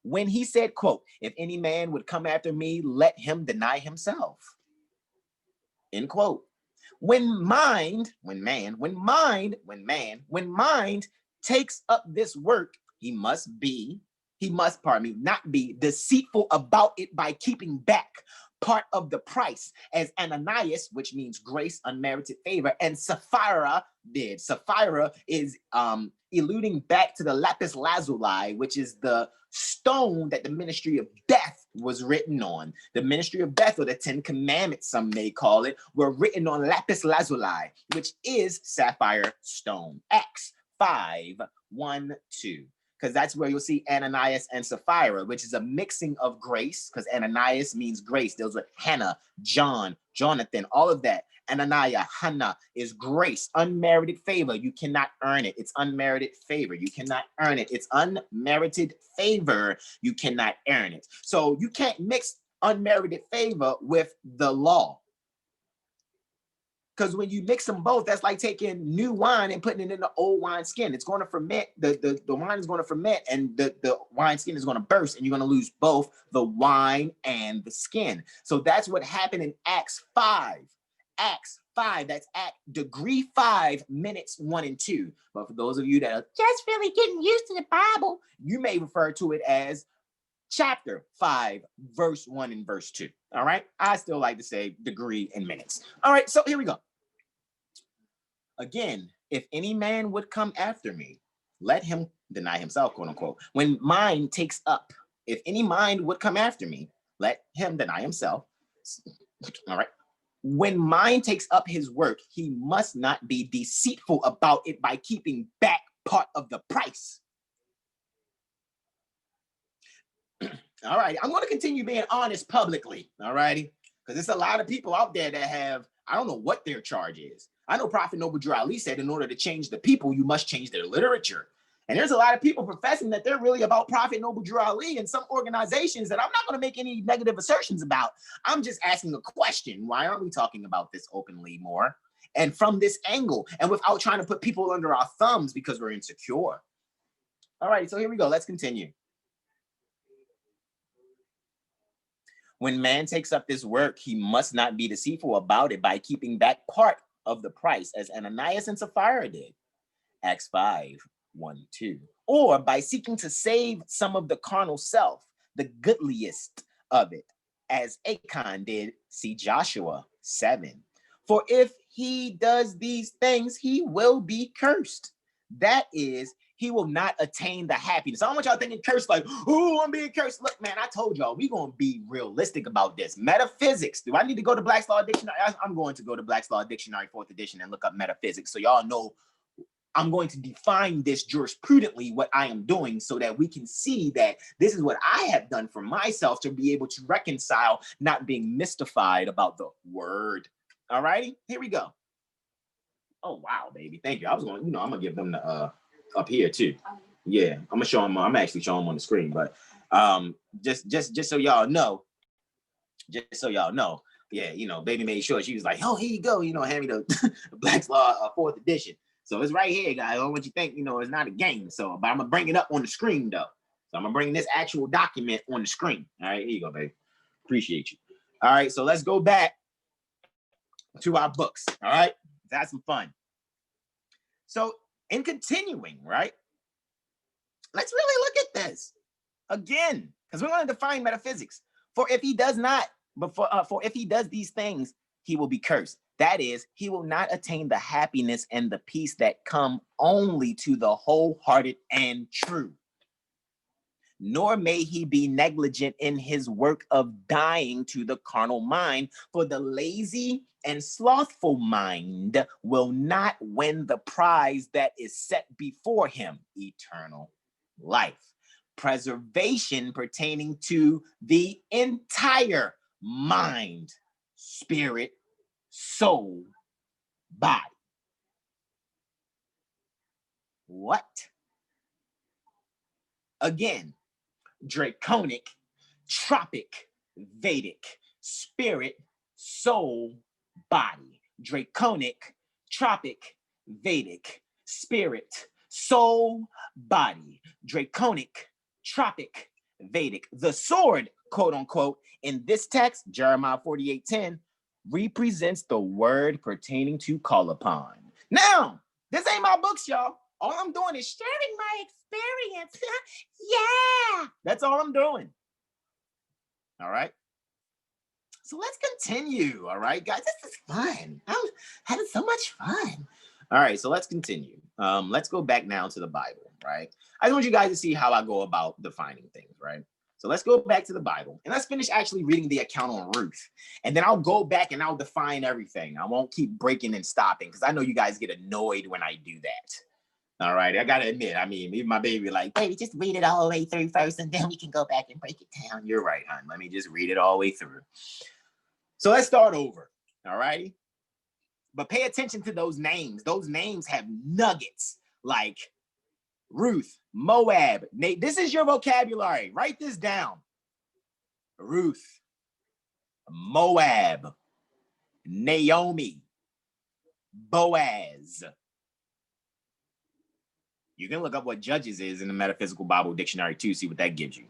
when he said, quote, if any man would come after me, let him deny himself. End quote. When mind takes up this work, he must not be deceitful about it by keeping back part of the price, as Ananias, which means grace, unmerited favor, and Sapphira did. Sapphira is alluding back to the lapis lazuli, which is the stone that the ministry of death was written on. The ministry of death, or the 10 commandments, some may call it, were written on lapis lazuli, which is sapphire stone. Acts 5:1-2. Because that's where you'll see Ananias and Sapphira, which is a mixing of grace, because Ananias means grace. Those were Hannah, John, Jonathan, all of that. Ananiah, Hannah is grace, unmerited favor. You cannot earn it. It's unmerited favor. You cannot earn it. It's unmerited favor. You cannot earn it. So you can't mix unmerited favor with the law. Because when you mix them both, that's like taking new wine and putting it in the old wine skin. It's going to ferment. The wine is going to ferment, and the wine skin is going to burst, and you're going to lose both the wine and the skin. So that's what happened in Acts 5. Acts 5, that's at degree 5, minutes 1 and 2. But for those of you that are Just really getting used to the Bible, you may refer to it as chapter 5, verse 1 and verse 2. All right. I still like to say degree in minutes. All right. So here we go. Again, if any man would come after me, let him deny himself, quote unquote. When mind takes up, if any mind would come after me, let him deny himself. All right. When mind takes up his work, he must not be deceitful about it by keeping back part of the price. All right, I'm going to continue being honest publicly, all righty? Because there's a lot of people out there that have, I don't know what their charge is. I know Prophet Noble Drew Ali said in order to change the people, you must change their literature. And there's a lot of people professing that they're really about Prophet Noble Drew Ali and some organizations that I'm not going to make any negative assertions about. I'm just asking a question. Why aren't we talking about this openly more? And from this angle, and without trying to put people under our thumbs because we're insecure. All right, so here we go. Let's continue. When man takes up this work, he must not be deceitful about it by keeping back part of the price, as Ananias and Sapphira did. Acts 5:1-2. Or by seeking to save some of the carnal self, the goodliest of it, as Achan did. See Joshua 7. For if he does these things, he will be cursed. That is, he will not attain the happiness. I don't want y'all thinking cursed like, oh, I'm being cursed. Look, man, I told y'all, we're going to be realistic about this. Metaphysics. Do I need to go to Black's Law Dictionary? I'm going to go to Black's Law Dictionary, 4th edition, and look up metaphysics. So y'all know I'm going to define this jurisprudently, what I am doing, so that we can see that this is what I have done for myself to be able to reconcile, not being mystified about the word. All righty, here we go. Oh, wow, baby. Thank you. I was going, I'm going to give them the, up here too. Yeah, I'm gonna show them. I'm actually showing them on the screen, but just so y'all know, yeah, baby made sure she was like, oh, here you go, hand me the Black's Law 4th edition. So it's right here, guys. I don't want you to think, it's not a game. So, but I'm gonna bring it up on the screen though. So I'm gonna bring this actual document on the screen. All right, here you go, baby. Appreciate you. All right, so let's go back to our books. All right, let's have some fun. So, in continuing, right? Let's really look at this again, because we want to define metaphysics. For if he does not, for if he does these things, he will be cursed. That is, he will not attain the happiness and the peace that come only to the wholehearted and true. Nor may he be negligent in his work of dying to the carnal mind, for the lazy and slothful mind will not win the prize that is set before him, eternal life, preservation pertaining to the entire mind, spirit, soul, body. What? Again, draconic, tropic, Vedic, spirit, soul, body. Draconic, tropic, Vedic, spirit, soul, body. Draconic, tropic, Vedic. The sword, quote unquote, in this text, Jeremiah 48:10, represents the word pertaining to call upon. Now, this ain't my books, y'all. All I'm doing is Sharing my experience. Yeah. that's all I'm doing. All right. So let's continue. All right, guys. This is fun. I'm having so much fun. All right. So let's continue. Let's go back now to the Bible. Right. I just want you guys to see how I go about defining things. Right. So let's go back to the Bible and let's finish actually reading the account on Ruth. And then I'll go back and I'll define everything. I won't keep breaking and stopping because I know you guys get annoyed when I do that. All right, I gotta admit, I mean, even my baby like, baby, just read it all the way through first and then we can go back and break it down. You're right, hon. Let me just read it all the way through. So let's start over, all righty? But pay attention to those names. Those names have nuggets like Ruth, Moab. This is your vocabulary. Write this down. Ruth, Moab, Naomi, Boaz. You can look up what Judges is in the Metaphysical Bible Dictionary too, see what that gives you.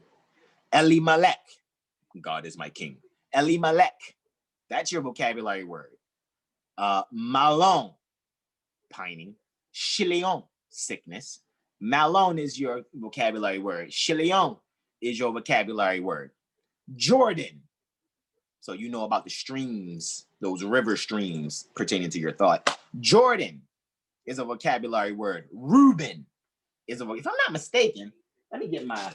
Elimelech, God is my king. Elimelech, that's your vocabulary word. Malon, pining. Chilion, sickness. Malon is your vocabulary word. Chilion is your vocabulary word. Jordan, so you know about the streams, those river streams pertaining to your thought. Jordan is a vocabulary word. Reuben is a, if I'm not mistaken, let me get my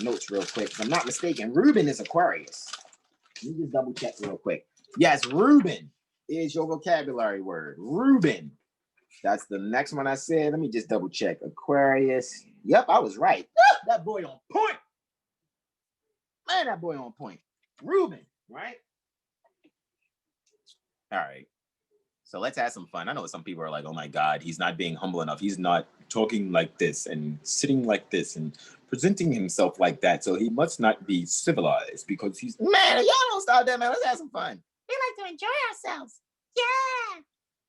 notes real quick. If I'm not mistaken, Reuben is Aquarius. Let me just double check real quick. Yes, Reuben is your vocabulary word. Reuben. That's the next one I said. Let me just double check. Aquarius. Yep, I was right. That boy on point. Man, that boy on point. Reuben, right? All right. So let's have some fun. I know some people are like, oh my God, he's not being humble enough. He's not talking like this and sitting like this and presenting himself like that. So he must not be civilized because he's, man, y'all don't stop that, man. Let's have some fun. We like to enjoy ourselves. Yeah.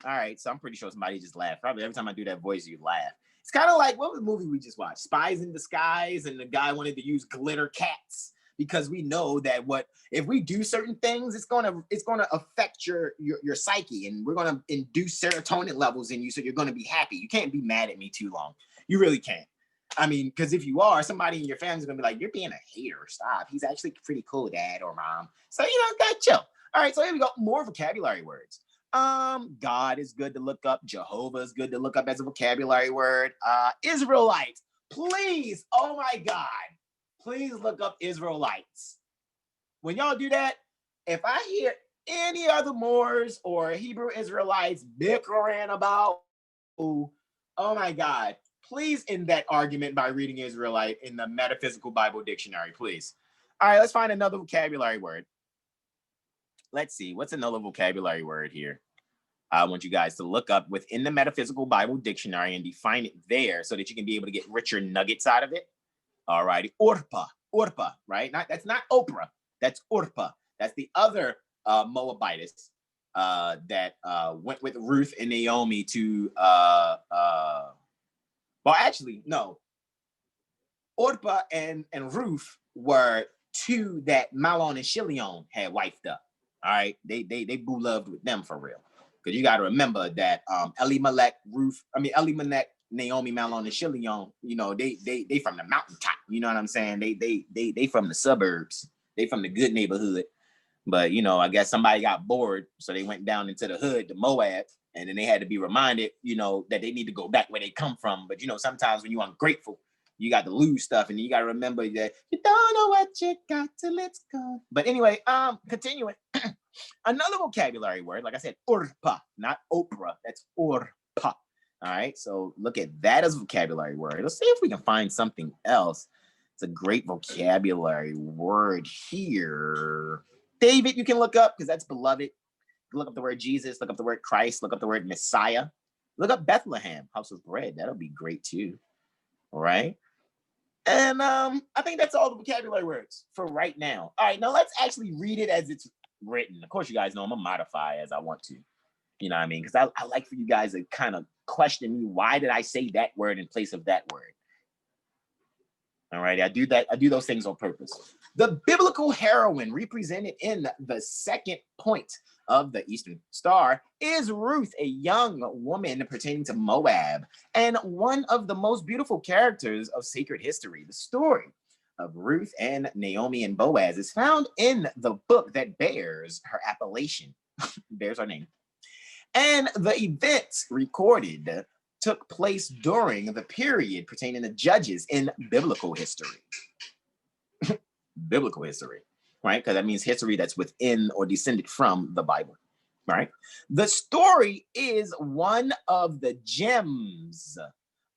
All right. So I'm pretty sure somebody just laughed. Probably every time I do that voice, you laugh. It's kind of like, what was the movie we just watched? Spies in Disguise, and the guy wanted to use glitter cats. Because we know that if we do certain things, it's gonna affect your psyche, and we're gonna induce serotonin levels in you, so you're gonna be happy. You can't be mad at me too long. You really can't. I mean, because if you are, somebody in your family's gonna be like, "You're being a hater. Stop. He's actually pretty cool, Dad or Mom." So gotta chill. All right, so here we go. More vocabulary words. God is good to look up. Jehovah is good to look up as a vocabulary word. Israelites, please. Oh my God. Please look up Israelites. When y'all do that, if I hear any other Moors or Hebrew Israelites bickering about, oh my God, please end that argument by reading Israelite in the Metaphysical Bible Dictionary, please. All right, let's find another vocabulary word. Let's see, what's another vocabulary word here? I want you guys to look up within the Metaphysical Bible Dictionary and define it there so that you can be able to get richer nuggets out of it. All righty, Orpah, right? That's not Oprah. That's Orpah. That's the other Moabitess that went with Ruth and Naomi to. Well, actually, no. Orpah and Ruth were two that Mahlon and Chilion had wifed up. All right, they boo loved with them for real. Because you got to remember that Elimelech, Naomi, Mahlon, and Chilion, they from the mountaintop. You know what I'm saying? They from the suburbs. They from the good neighborhood. But, you know, I guess somebody got bored. So they went down into the hood, to Moab. And then they had to be reminded, you know, that they need to go back where they come from. But, you know, sometimes when you're ungrateful, you got to lose stuff. And you got to remember that you don't know what you got till it's gone. But anyway, continuing. Another vocabulary word, like I said, urpa, not Oprah. That's urpa. All right. So look at that as a vocabulary word. Let's see if we can find something else. It's a great vocabulary word here. David, you can look up because that's beloved. Look up the word Jesus, look up the word Christ, look up the word Messiah. Look up Bethlehem, house of bread. That'll be great too. All right. And I think that's all the vocabulary words for right now. All right, now let's actually read it as it's written. Of course, you guys know I'm gonna modify as I want to. You know what I mean? Because I like for you guys to kind of question me. Why did I say that word in place of that word? All right, I do that. I do those things on purpose. The biblical heroine represented in the second point of the Eastern Star is Ruth, a young woman pertaining to Moab, and one of the most beautiful characters of sacred history. The story of Ruth and Naomi and Boaz is found in the book that bears her appellation, bears her name. And the events recorded took place during the period pertaining to judges in biblical history. Biblical history, right? Because that means history that's within or descended from the Bible, right? The story is one of the gems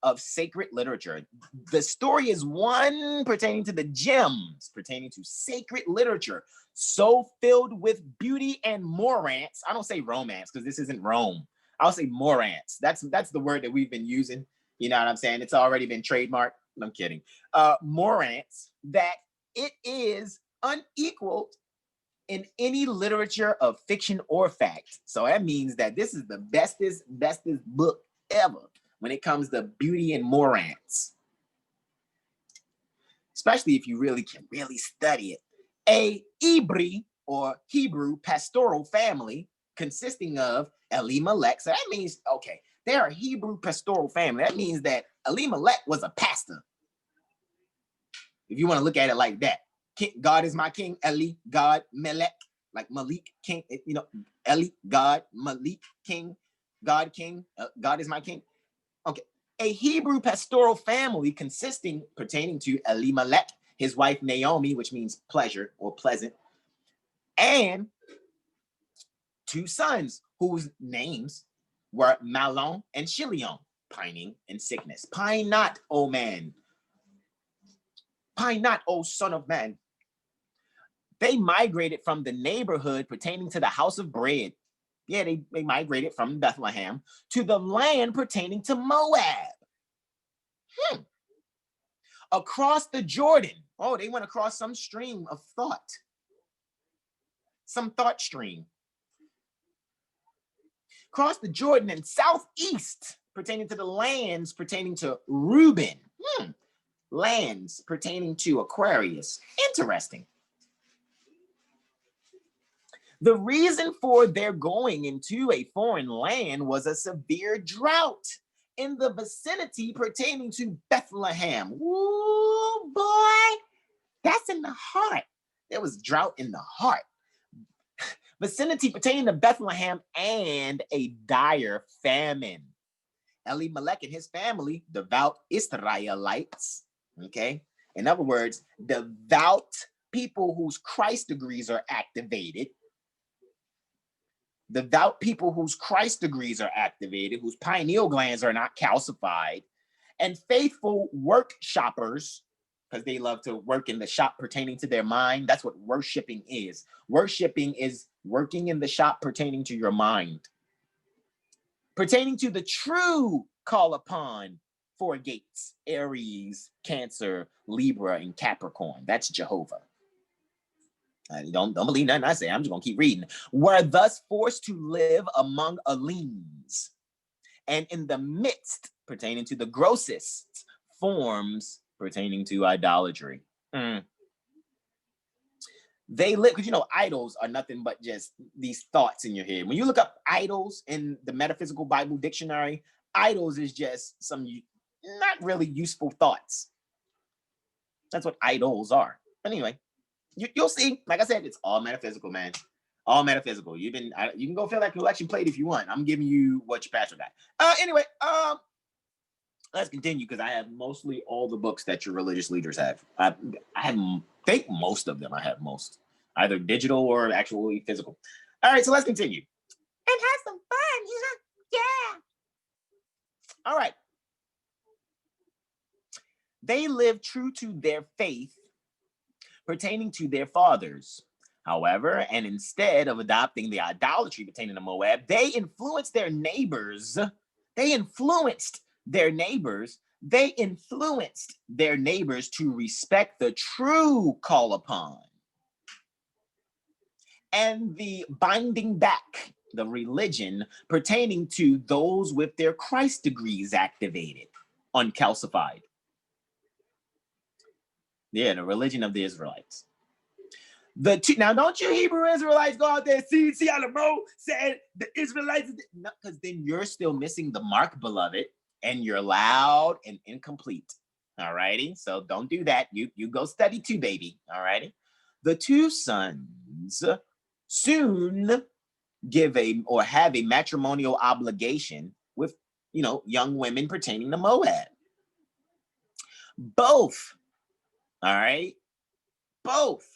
of sacred literature. The story is one pertaining to the gems pertaining to sacred literature, so filled with beauty and morance. I don't say romance because this isn't Rome. I'll say morance. That's the word that we've been using. You know what I'm saying? It's already been trademarked. I'm kidding. Morance, that it is unequaled in any literature of fiction or fact. So that means that this is the bestest book ever when it comes to beauty and morance. Especially if you really can study it. A Ibri or Hebrew pastoral family consisting of Elimelech. So that means, okay, they're a Hebrew pastoral family. That means that Elimelech was a pastor. If you want to look at it like that. God is my king, Eli, God, Melech, like Malik, king, you know, Eli, God, Malik, king, God, king, God is my king. Okay, a Hebrew pastoral family consisting, pertaining to Elimelech, his wife Naomi, which means pleasure or pleasant, and two sons whose names were Mahlon and Chilion, pining and sickness. Pine not, O man. Pine not, O son of man. They migrated from the neighborhood pertaining to the house of bread. Yeah, they migrated from Bethlehem to the land pertaining to Moab. Across the Jordan. Oh, they went across some stream of thought. Some thought stream. Across the Jordan and southeast, pertaining to the lands pertaining to Reuben. Lands pertaining to Aquarius. Interesting. The reason for their going into a foreign land was a severe drought in the vicinity pertaining to Bethlehem. Ooh, boy, that's in the heart. There was drought in the heart. Vicinity pertaining to Bethlehem and a dire famine. Elimelech and his family, devout Israelites, okay? In other words, devout people whose Christ degrees are activated. Devout people whose Christ degrees are activated, whose pineal glands are not calcified, and faithful work shoppers, because they love to work in the shop pertaining to their mind. That's what worshiping is. Worshiping is working in the shop pertaining to your mind. Pertaining to the true call upon four gates, Aries, Cancer, Libra, and Capricorn. That's Jehovah. Don't believe nothing I say. I'm just going to keep reading. Were thus forced to live among Elims, and in the midst pertaining to the grossest forms pertaining to idolatry. They live, because you know, idols are nothing but just these thoughts in your head. When you look up idols in the Metaphysical Bible Dictionary, idols is just some not really useful thoughts. That's what idols are. Anyway, You'll see. Like I said, it's all metaphysical, man. All metaphysical. You can go fill that collection plate if you want. I'm giving you what your pastor got. Anyway, let's continue because I have mostly all the books that your religious leaders have. Think most of them. I have most, either digital or actually physical. All right, so let's continue and have some fun. Yeah. All right. They live true to their faith pertaining to their fathers. However, and instead of adopting the idolatry pertaining to Moab, they influenced their neighbors. They influenced their neighbors to respect the true call upon and the binding back, the religion pertaining to those with their Christ degrees activated, uncalcified. Yeah, the religion of the Israelites. Now, don't you Hebrew Israelites go out there, see how the Mo said the Israelites, no, because then you're still missing the mark, beloved, and you're loud and incomplete. All righty, so don't do that. You go study too, baby. All righty. The two sons soon have a matrimonial obligation with young women pertaining to Moab. Both. All right. Both.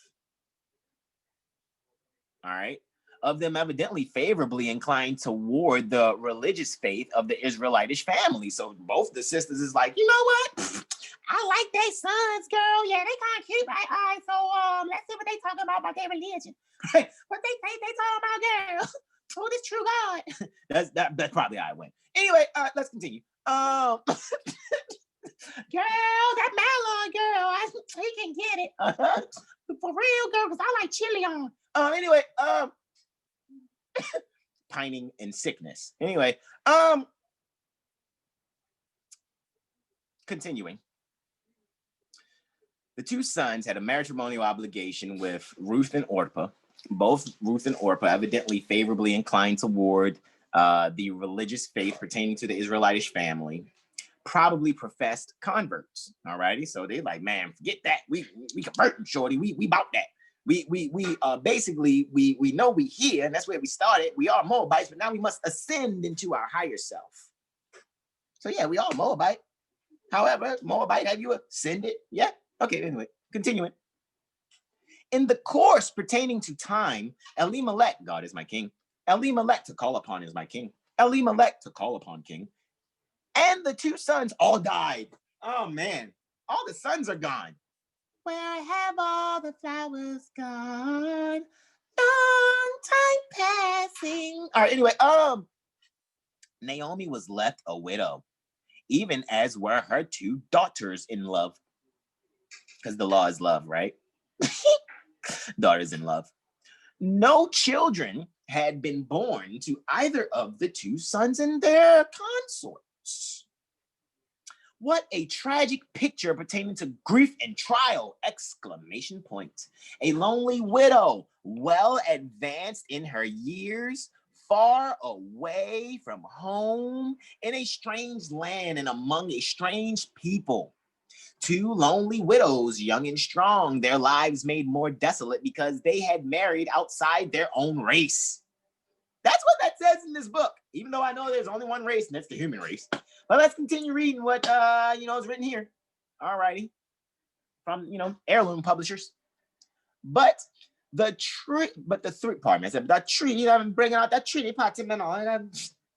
All right, of them evidently favorably inclined toward the religious faith of the Israelitish family. So both the sisters is like, you know what? I like their sons, girl. Yeah, they kind of cute. Right? All right, so let's see what they talking about their religion. What they talking about, girl? Who this true God? That's probably how it went. Anyway, let's continue. Girl, that Malon girl, he can get it. For real, girl, because I like chili on. Anyway, pining and sickness. Anyway, continuing. The two sons had a matrimonial obligation with Ruth and Orpah. Both Ruth and Orpah evidently favorably inclined toward the religious faith pertaining to the Israelitish family. Probably professed converts. All righty, so they like, man, forget that. We converting, shorty. We about that. We basically we know we here, and that's where we started. We are Moabites, but now we must ascend into our higher self. So yeah, we are Moabite. However, Moabite, have you ascended? Yeah. Okay. Anyway, continuing. In the course pertaining to time, Elimelech, God is my king. Elimelech to call upon is my king. Elimelech to call upon king. And the two sons all died. Oh man, all the sons are gone. Where have all the flowers gone? Long time passing. All right, anyway, Naomi was left a widow, even as were her two daughters in love. Because the law is love, right? Daughters in love. No children had been born to either of the two sons and their consorts. What a tragic picture pertaining to grief and trial! Exclamation point. A lonely widow, well advanced in her years, far away from home, in a strange land and among a strange people. Two lonely widows, young and strong, their lives made more desolate because they had married outside their own race. That's what that says in this book, even though I know there's only one race, and that's the human race. But let's continue reading what is written here. All righty. From heirloom publishers. But the tree, I'm bringing out that tree party, man.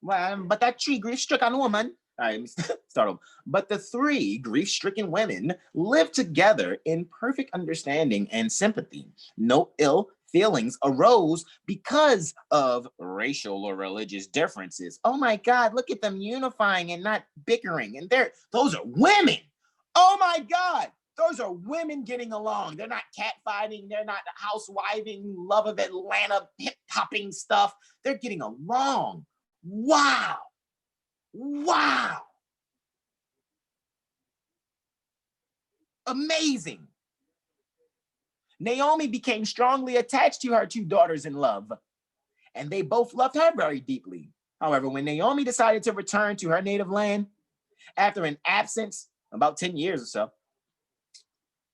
But that tree grief-stricken woman. All right, start over. But the three grief-stricken women lived together in perfect understanding and sympathy. No ill feelings arose because of racial or religious differences. Oh my God, look at them unifying and not bickering. And those are women. Oh my God, those are women getting along. They're not catfighting. They're not housewiving, love of Atlanta, hip-hopping stuff. They're getting along. Wow. Wow. Amazing. Naomi became strongly attached to her two daughters in love, and they both loved her very deeply. However, when Naomi decided to return to her native land after an absence, about 10 years or so,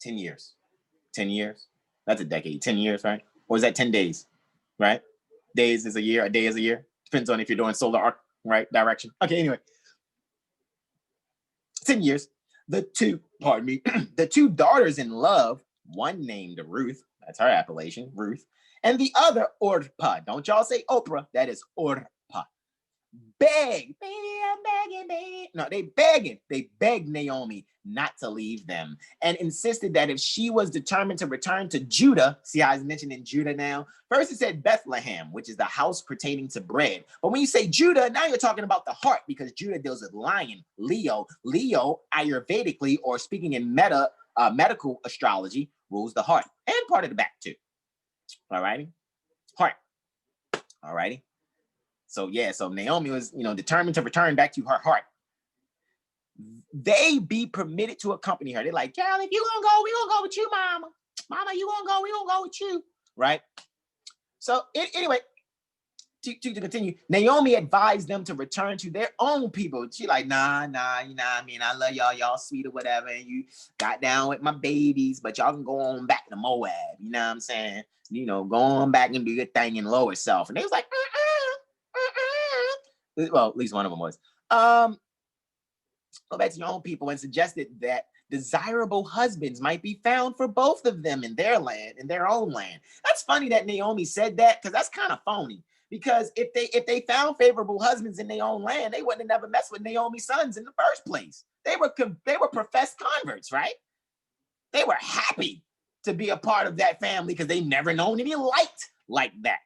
10 years, That's a decade, 10 years, right? Or is that 10 days, right? Days is a year, a day is a year. Depends on if you're doing solar arc, right, direction. Okay, anyway. 10 years. The two daughters in love, one named Ruth, that's her appellation, Ruth, and the other Orpah. Don't y'all say Oprah, that is Orpah. Beg, baby, I'm begging, baby. No, they begged Naomi not to leave them and insisted that if she was determined to return to Judah, see how it's mentioned in Judah now? First it said Bethlehem, which is the house pertaining to bread. But when you say Judah, now you're talking about the heart because Judah deals with lion, Leo. Leo, Ayurvedically, or speaking in medical astrology, rules the heart and part of the back too. All righty? Heart. All righty? So yeah, so Naomi was, determined to return back to her heart. They be permitted to accompany her. They're like, Carol, if you gonna go, we gonna go with you, mama. Mama, you gonna go, we gonna go with you, right? So anyway, to continue, Naomi advised them to return to their own people. She like, nah, you know what I mean? I love y'all sweet or whatever, and you got down with my babies, but y'all can go on back to Moab. You know what I'm saying? Go on back and do your thing in lower self. And they was like, well, at least one of them was. Go back to your own people and suggested that desirable husbands might be found for both of them in their land, in their own land. That's funny that Naomi said that because that's kind of phony. Because if they found favorable husbands in their own land, they wouldn't have never messed with Naomi's sons in the first place. They were professed converts, right? They were happy to be a part of that family because they never known any light like that.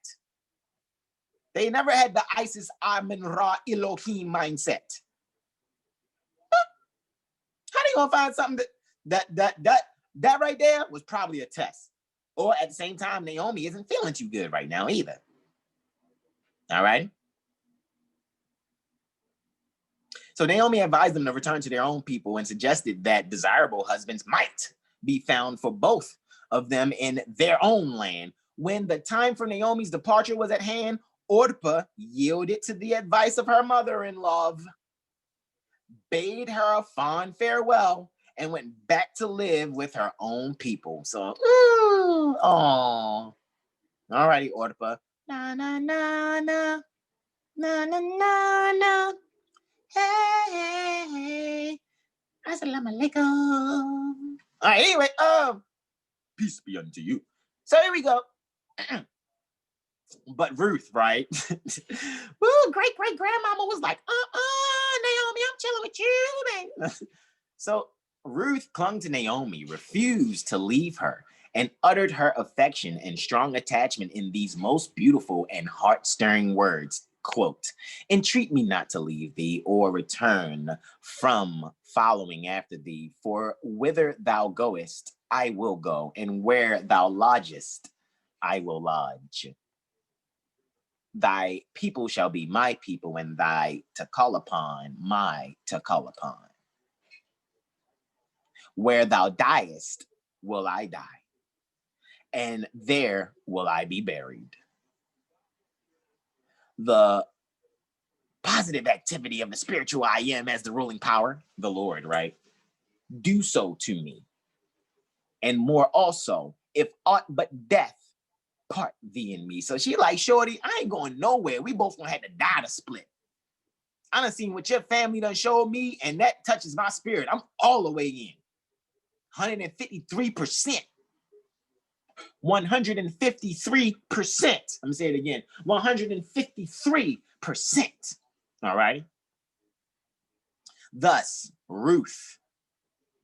They never had the Isis, Amen, Ra, Elohim mindset. How they gonna find something that right there was probably a test? Or at the same time, Naomi isn't feeling too good right now either. All right. So Naomi advised them to return to their own people and suggested that desirable husbands might be found for both of them in their own land. When the time for Naomi's departure was at hand, Orpah yielded to the advice of her mother-in-law, bade her a fond farewell, and went back to live with her own people. So, all righty, Orpah. Na na na na na na na na. Hey, assalamu alaikum. All right, anyway, peace be unto you. So here we go. But Ruth, right? Ooh, great grandmama was like, Naomi, I'm chilling with you, man. So Ruth clung to Naomi, refused to leave her, and uttered her affection and strong attachment in these most beautiful and heart-stirring words. Quote, entreat me not to leave thee or return from following after thee, for whither thou goest, I will go, and where thou lodgest, I will lodge. Thy people shall be my people, and thy to call upon, my to call upon. Where thou diest, will I die, and there will I be buried. The positive activity of the spiritual I am as the ruling power, the Lord, right? Do so to me. And more also, if aught but death part thee and me. So she like, shorty, I ain't going nowhere. We both gonna have to die to split. I done seen what your family done showed me, and that touches my spirit. I'm all the way in. 153%. 153%. Let me say it again. 153%. All right. Thus, Ruth,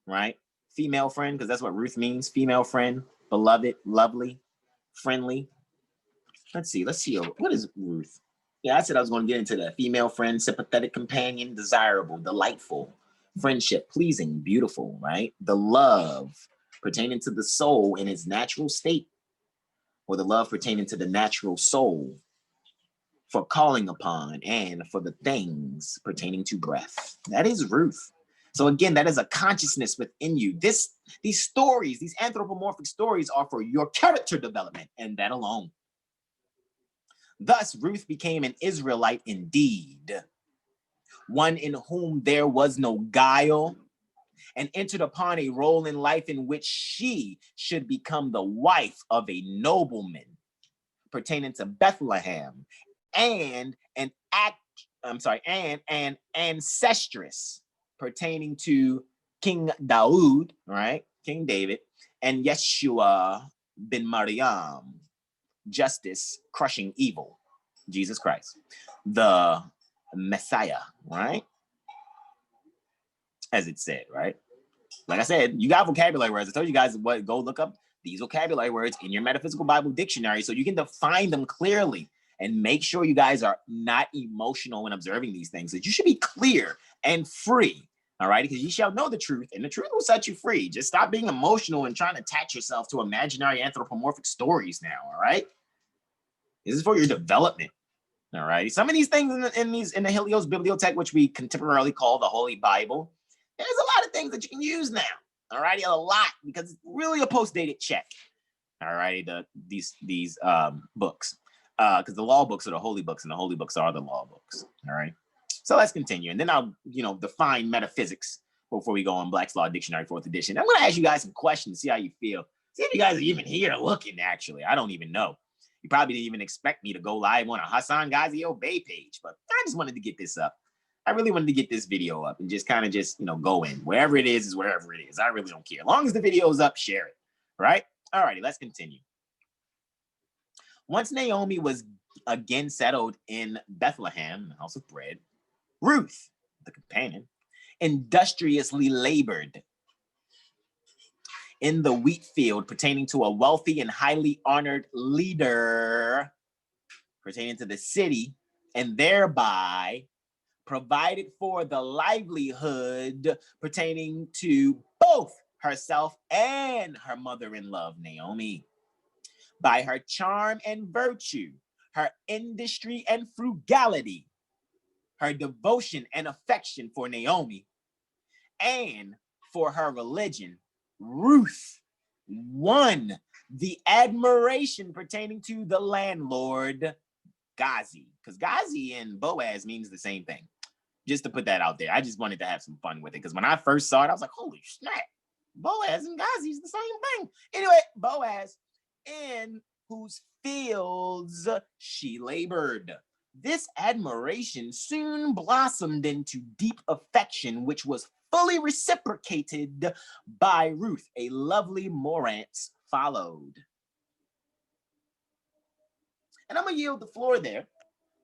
right? Female friend, because that's what Ruth means. Female friend, beloved, lovely, friendly. Let's see. What is Ruth? Yeah, I said I was going to get into that. Female friend, sympathetic companion, desirable, delightful, friendship, pleasing, beautiful, right? The love pertaining to the soul in its natural state, or the love pertaining to the natural soul for calling upon, and for the things pertaining to breath. That is Ruth. So again, that is a consciousness within you. These stories, these anthropomorphic stories are for your character development, and that alone. Thus, Ruth became an Israelite indeed, one in whom there was no guile and entered upon a role in life in which she should become the wife of a nobleman, pertaining to Bethlehem, and an ancestress pertaining to King Daoud, right? King David, and Yeshua bin Maryam, justice crushing evil, Jesus Christ, the Messiah, right? As it said, right? Like I said, you got vocabulary words. I told you guys what, go look up these vocabulary words in your metaphysical Bible dictionary so you can define them clearly and make sure you guys are not emotional when observing these things. That you should be clear and free, all right? Because you shall know the truth, and the truth will set you free. Just stop being emotional and trying to attach yourself to imaginary anthropomorphic stories now, all right? This is for your development, all right? Some of these things in the Helios Bibliothek, which we contemporarily call the Holy Bible, there's a lot of things that you can use now, all righty, a lot, because it's really a post-dated check, all righty, these books, because the law books are the holy books, and the holy books are the law books, all right? So let's continue, and then I'll, define metaphysics before we go on Black's Law Dictionary 4th edition. I'm going to ask you guys some questions, see how you feel. See if you guys are even here looking, actually. I don't even know. You probably didn't even expect me to go live on a Hassan Ghazio Bay page, but I just wanted to get this up. I really wanted to get this video up and just kind of go in. Wherever it is wherever it is. I really don't care. As long as the video is up, share it, right? All righty, let's continue. Once Naomi was again settled in Bethlehem, the house of bread, Ruth, the companion, industriously labored in the wheat field pertaining to a wealthy and highly honored leader pertaining to the city, and thereby provided for the livelihood pertaining to both herself and her mother-in-law, Naomi. By her charm and virtue, her industry and frugality, her devotion and affection for Naomi, and for her religion, Ruth won the admiration pertaining to the landlord, Ghazi, because Ghazi and Boaz means the same thing. Just to put that out there. I just wanted to have some fun with it, because when I first saw it, I was like, holy snap, Boaz and Ghazi is the same thing. Anyway, Boaz, in whose fields she labored. This admiration soon blossomed into deep affection, which was fully reciprocated by Ruth. A lovely morance followed. And I'm going to yield the floor there.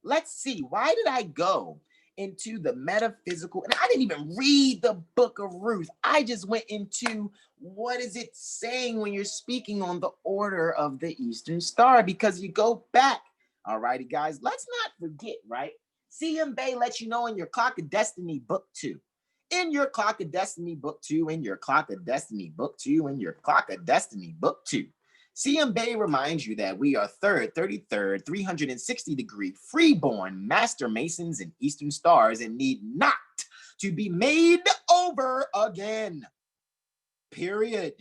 Let's see. Why did I go into the metaphysical? And I didn't even read the book of Ruth. I just went into what is it saying when you're speaking on the order of the Eastern Star, because you go back. All righty, guys. Let's not forget, right? CM Bay lets you know in your Clock of Destiny book 2. In your Clock of Destiny book 2, in your Clock of Destiny book 2, in your Clock of Destiny book 2. CM Bay reminds you that we are 3rd, 33rd, 360-degree, freeborn master masons and Eastern stars and need not to be made over again. Period.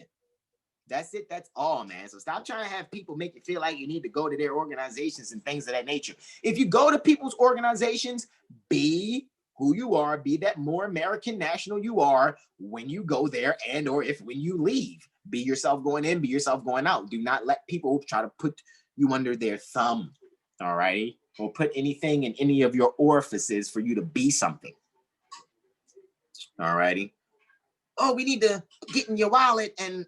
That's it. That's all, man. So stop trying to have people make you feel like you need to go to their organizations and things of that nature. If you go to people's organizations, be who you are, be that more American national you are when you go there, and or if when you leave. Be yourself going in, be yourself going out. Do not let people try to put you under their thumb, all right? Or put anything in any of your orifices for you to be something, all righty? Oh, we need to get in your wallet and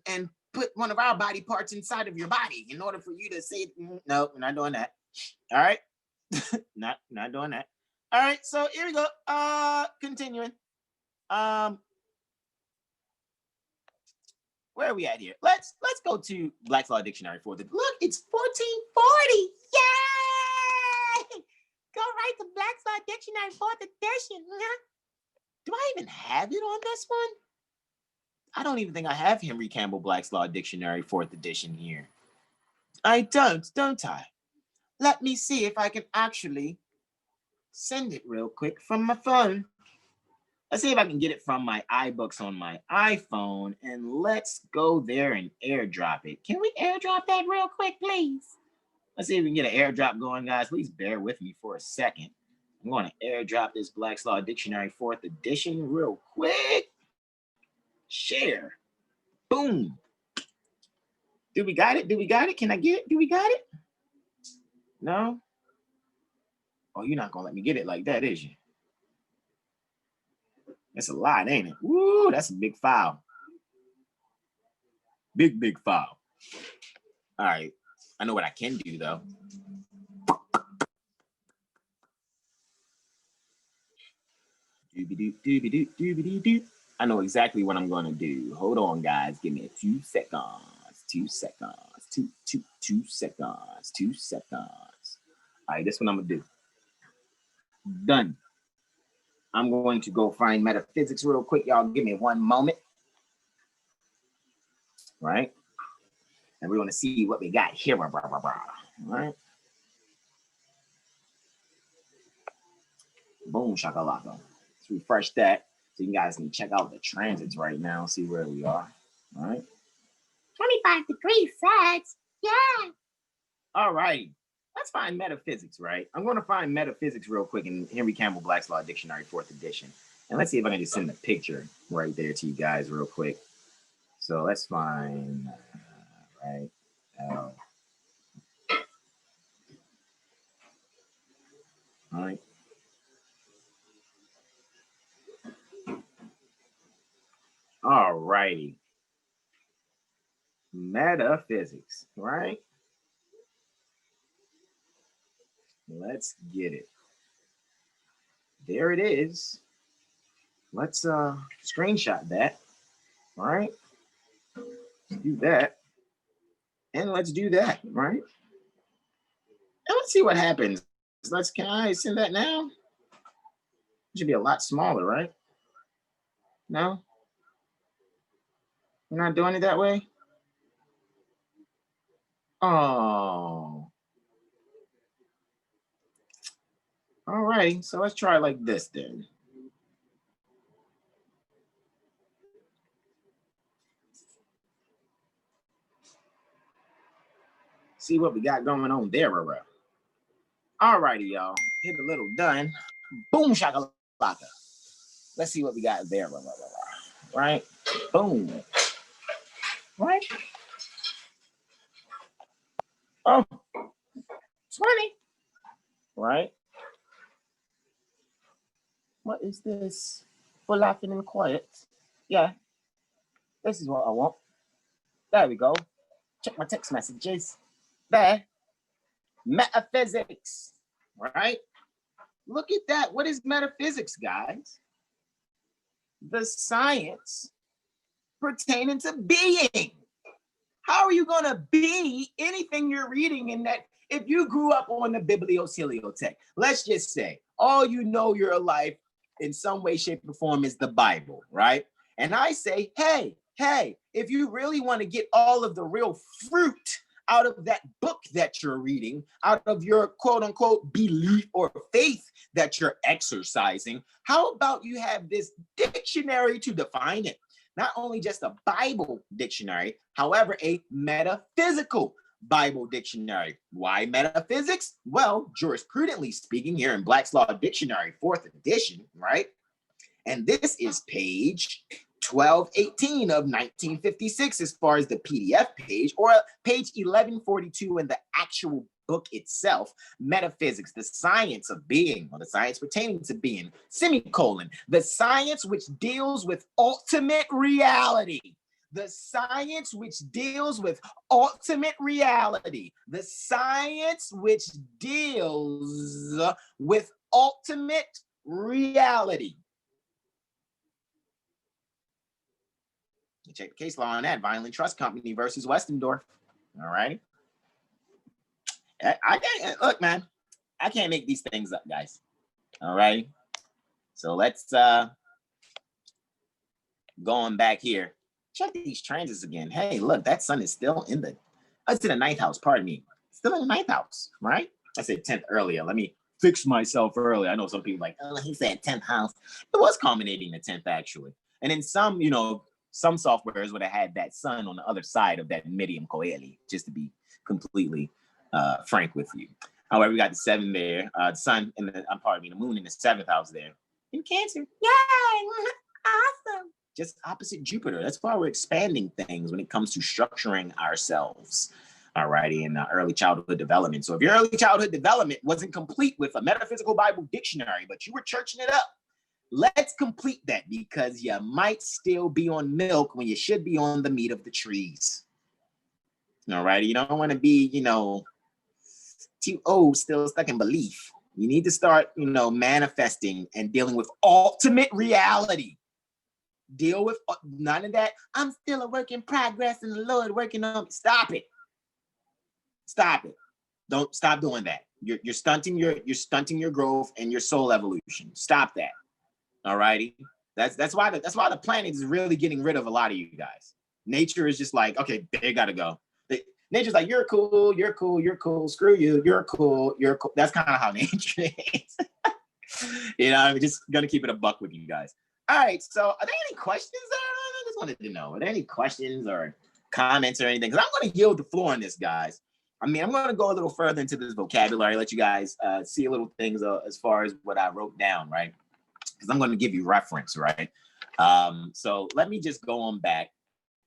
put one of our body parts inside of your body in order for you to say, no, we're not doing that, all right? not doing that. All right, so here we go. Continuing. Where are we at here? Let's go to Black's Law Dictionary for the look. It's 1440. Yay! Go right to Black's Law Dictionary 4th edition. Do I even have it on this one? I don't even think I have Henry Campbell Black's Law Dictionary 4th edition here. I don't I? Let me see if I can actually send it real quick from my phone. Let's see if I can get it from my iBooks on my iPhone, and let's go there and airdrop it. Can we airdrop that real quick, please? Let's see if we can get an airdrop going, guys. Please bear with me for a second. I'm going to airdrop this Black's Law Dictionary 4th edition real quick. Share. Boom. Do we got it? Do we got it? Can I get it? Do we got it? No? Oh, you're not gonna let me get it like that, is you? That's a lot, ain't it? Woo, that's a big file. Big file. All right. I know what I can do though. Doobie-doo. I know exactly what I'm gonna do. Hold on, guys. Give me 2 seconds. 2 seconds. 2 seconds. 2 seconds. All right, this one I'm gonna do. Done. I'm going to go find metaphysics real quick. Y'all give me 1 moment. Right? And we're gonna see what we got here. Right? Boom, shakalaka. Let's refresh that so you guys can check out the transits right now, see where we are. All right. 25 degrees sides. Yeah. All right. Let's find metaphysics, right? I'm going to find metaphysics real quick in Henry Campbell Black's Law Dictionary, 4th edition. And let's see if I can just send a picture right there to you guys real quick. So let's find, right. All right. All righty. Metaphysics, right? Let's get it. There it is. Let's screenshot that. All right. Let's do that. And let's do that, right? And let's see what happens. Can I send that now? It should be a lot smaller, right? No? We're not doing it that way? Oh. All right, so let's try like this then. See what we got going on there, Rara. All righty, y'all. Hit a little done. Boom, shakalaka. Let's see what we got there, Rara. Right? Boom. Right? Oh, 20. Right? What is this? For laughing and quiet. Yeah. This is what I want. There we go. Check my text messages. There. Metaphysics. Right? Look at that. What is metaphysics, guys? The science pertaining to being. How are you going to be anything you're reading in that if you grew up on the bibliothek? Let's just say all you know your life in some way, shape, or form is the Bible, right? And I say, hey, if you really want to get all of the real fruit out of that book that you're reading, out of your quote unquote belief or faith that you're exercising, how about you have this dictionary to define it? Not only just a Bible dictionary, however, a metaphysical Bible dictionary. Why metaphysics? Well, jurisprudently speaking, here in Black's Law Dictionary, 4th edition, right? And this is page 1218 of 1956 as far as the PDF page, or page 1142 in the actual book itself. Metaphysics, the science of being, or the science pertaining to being, semicolon, the science which deals with ultimate reality. The science which deals with ultimate reality. The science which deals with ultimate reality. You check the case law on that. Violent Trust Company versus Westendorf. All right. I can't, look, man, I can't make these things up, guys. All right. So let's going back here. Check these transits again. Hey, look, that sun is still in the, it's in the 9th house, pardon me. Still in the 9th house, right? I said 10th earlier. Let me fix myself early. I know some people like, oh, he said 10th house. It was culminating the 10th, actually. And in some, you know, some softwares would have had that sun on the other side of that medium coeli, just to be completely frank with you. However, we got the 7 there, the sun, and the moon in the 7th house there. In Cancer. Yay! Awesome. just opposite Jupiter. That's why we're expanding things when it comes to structuring ourselves. All righty, in early childhood development. So if your early childhood development wasn't complete with a metaphysical Bible dictionary, but you were churching it up, let's complete that, because you might still be on milk when you should be on the meat of the trees. All right, you don't want to be, too old, still stuck in belief. You need to start, manifesting and dealing with ultimate reality. Deal with none of that. I'm still a work in progress and the Lord working on me. Stop it. Stop it. Don't stop doing that. You're stunting your growth and your soul evolution. Stop that. All righty. That's why the planet is really getting rid of a lot of you guys. Nature is just like, okay, they gotta go. Nature's like, you're cool, you're cool, you're cool, screw you, you're cool, you're cool. That's kind of how nature is. I'm just gonna keep it a buck with you guys. All right, so are there any questions there? I just wanted to know, are there any questions or comments or anything? Because I'm gonna yield the floor on this, guys. I mean, I'm gonna go a little further into this vocabulary, let you guys see a little things as far as what I wrote down, right? Because I'm gonna give you reference, right? So let me just go on back.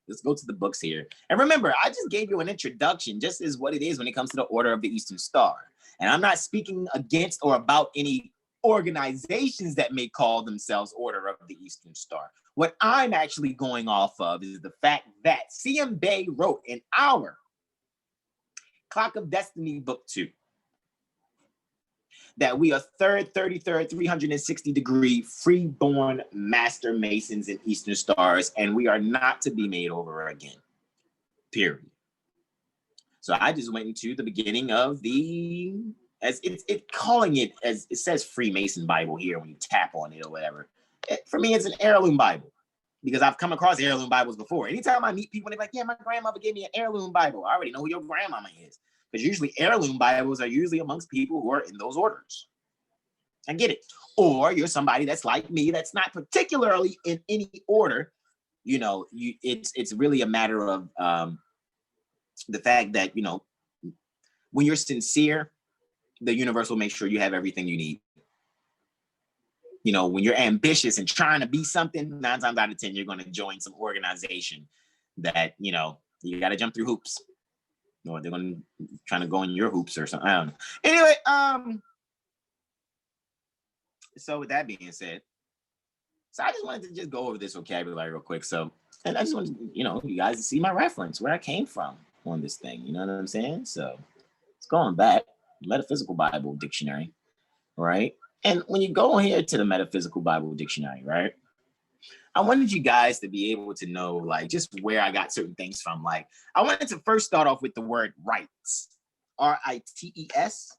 Let's go to the books here. And remember, I just gave you an introduction, just as what it is when it comes to the Order of the Eastern Star. And I'm not speaking against or about any organizations that may call themselves Order of the Eastern Star. What I'm actually going off of is the fact that C.M. Bay wrote in our Clock of Destiny Book 2 that we are 33rd, 360-degree freeborn master masons in Eastern Stars, and we are not to be made over again, period. So I just went into the beginning of as calling it, as it says Freemason Bible here when you tap on it or whatever. For me, it's an heirloom Bible, because I've come across heirloom Bibles before. Anytime I meet people, they're like, yeah, my grandmother gave me an heirloom Bible. I already know who your grandmama is. Because usually heirloom Bibles are usually amongst people who are in those orders. I get it. Or you're somebody that's like me, that's not particularly in any order. It's really a matter of the fact that, when you're sincere, the universe will make sure you have everything you need. When you're ambitious and trying to be something, 9 times out of 10, you're going to join some organization that, you got to jump through hoops. Or they're going to try to go in your hoops or something. I don't know. Anyway, so with that being said, so I just wanted to just go over this vocabulary real quick. So, and I just wanted, you guys to see my reference, where I came from on this thing. You know what I'm saying? So it's going back, Metaphysical Bible Dictionary, right? And when you go here to the Metaphysical Bible Dictionary, right? I wanted you guys to be able to know, like, just where I got certain things from. Like, I wanted to first start off with the word rights. R-I-T-E-S.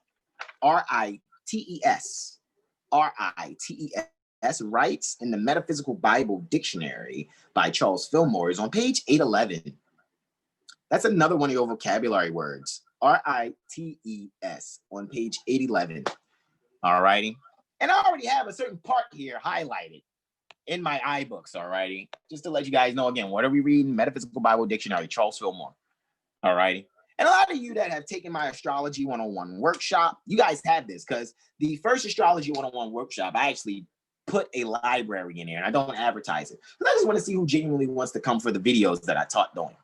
R-I-T-E-S. R-I-T-E-S. Rights in the Metaphysical Bible Dictionary by Charles Fillmore is on page 811. That's another one of your vocabulary words. R-I-T-E-S on page 811. All righty. And I already have a certain part here highlighted in my iBooks, all righty? Just to let you guys know, again, what are we reading? Metaphysical Bible Dictionary, Charles Fillmore, all righty? And a lot of you that have taken my Astrology 101 workshop, you guys have this, because the first Astrology 101 workshop, I actually put a library in there, and I don't advertise it. Because I just want to see who genuinely wants to come for the videos that I taught doing.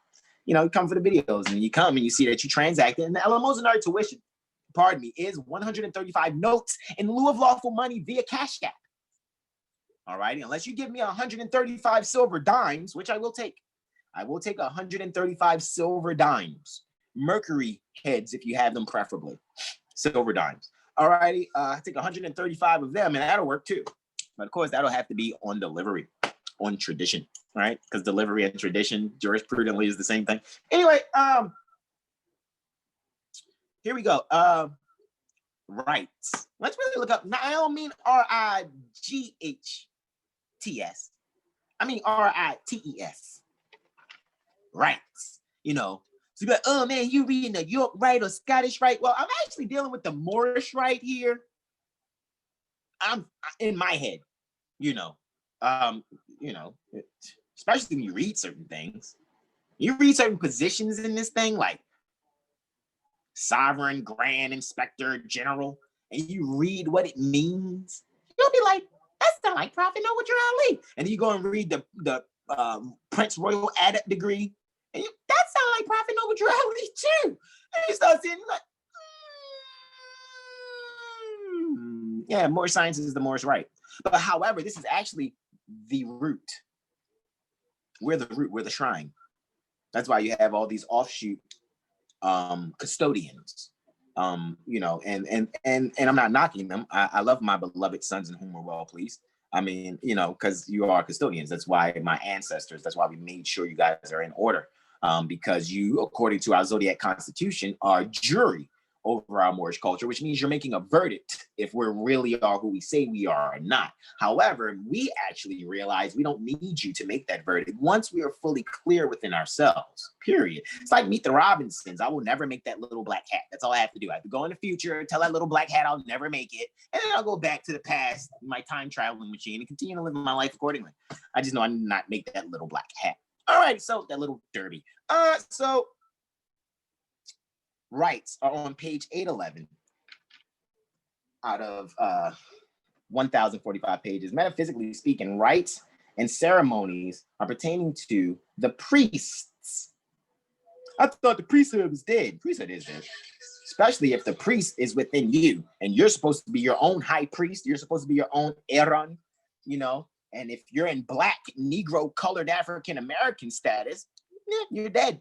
You come for the videos, and you come, and you see that you transacted, and the eleemosynary tuition, is 135 notes in lieu of lawful money via Cash App. All right, unless you give me 135 silver dimes, which I will take. I will take 135 silver dimes. Mercury heads, if you have them, preferably. Silver dimes. All righty, I take 135 of them, and that'll work too. But of course, that'll have to be on delivery, on tradition, right? Because delivery and tradition jurisprudently is the same thing. Anyway, here we go. Rights. Let's really look up. Now, I don't mean R-I-G-H-T-S. I mean R-I-T-E-S. Rights. So you're like, oh man, you reading the York Rite or Scottish Rite? Well, I'm actually dealing with the Moorish Rite here. I'm in my head, especially when you read certain things. You read certain positions in this thing, like Sovereign, Grand Inspector General, and you read what it means, you'll be like, that's sound like Prophet Noah Ali. And then you go and read the Prince Royal Adept degree, and that sound like Prophet Noah Ali too. And you start saying like, yeah, more science is the more is right. But however, this is actually the root. We're the root, we're the shrine. That's why you have all these offshoot custodians. You know, and I'm not knocking them. I love my beloved sons in whom we're well pleased. I mean, you know, because you are custodians. That's why my ancestors, that's why we made sure you guys are in order. Because you, according to our Zodiac Constitution, are jury over our Moorish culture, which means you're making a verdict if we really are who we say we are or not. However, we actually realize we don't need you to make that verdict once we are fully clear within ourselves, period. It's like Meet the Robinsons. I will never make that little black hat. That's all I have to do. I have to go in the future, tell that little black hat I'll never make it, and then I'll go back to the past, my time traveling machine, and continue to live my life accordingly. I just know I need not make that little black hat. All right, so that little derby. So rights are on page 811 out of 1,045 pages. Metaphysically speaking, rites and ceremonies are pertaining to the priests. I thought the priesthood was dead. Priesthood is dead, especially if the priest is within you and you're supposed to be your own high priest. You're supposed to be your own Aaron, you know. And if you're in black, Negro, colored, African American status, you're dead.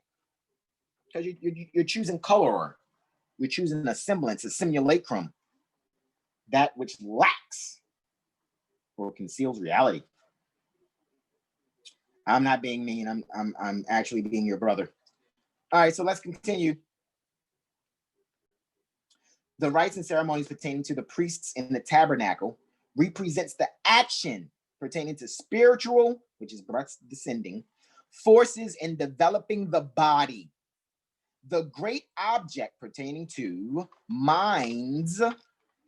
Because you're choosing color, you're choosing a semblance, a simulacrum, that which lacks or conceals reality. I'm not being mean. I'm actually being your brother. All right, so let's continue. The rites and ceremonies pertaining to the priests in the tabernacle represents the action pertaining to spiritual, which is breath descending, forces in developing the body. The great object pertaining to mind's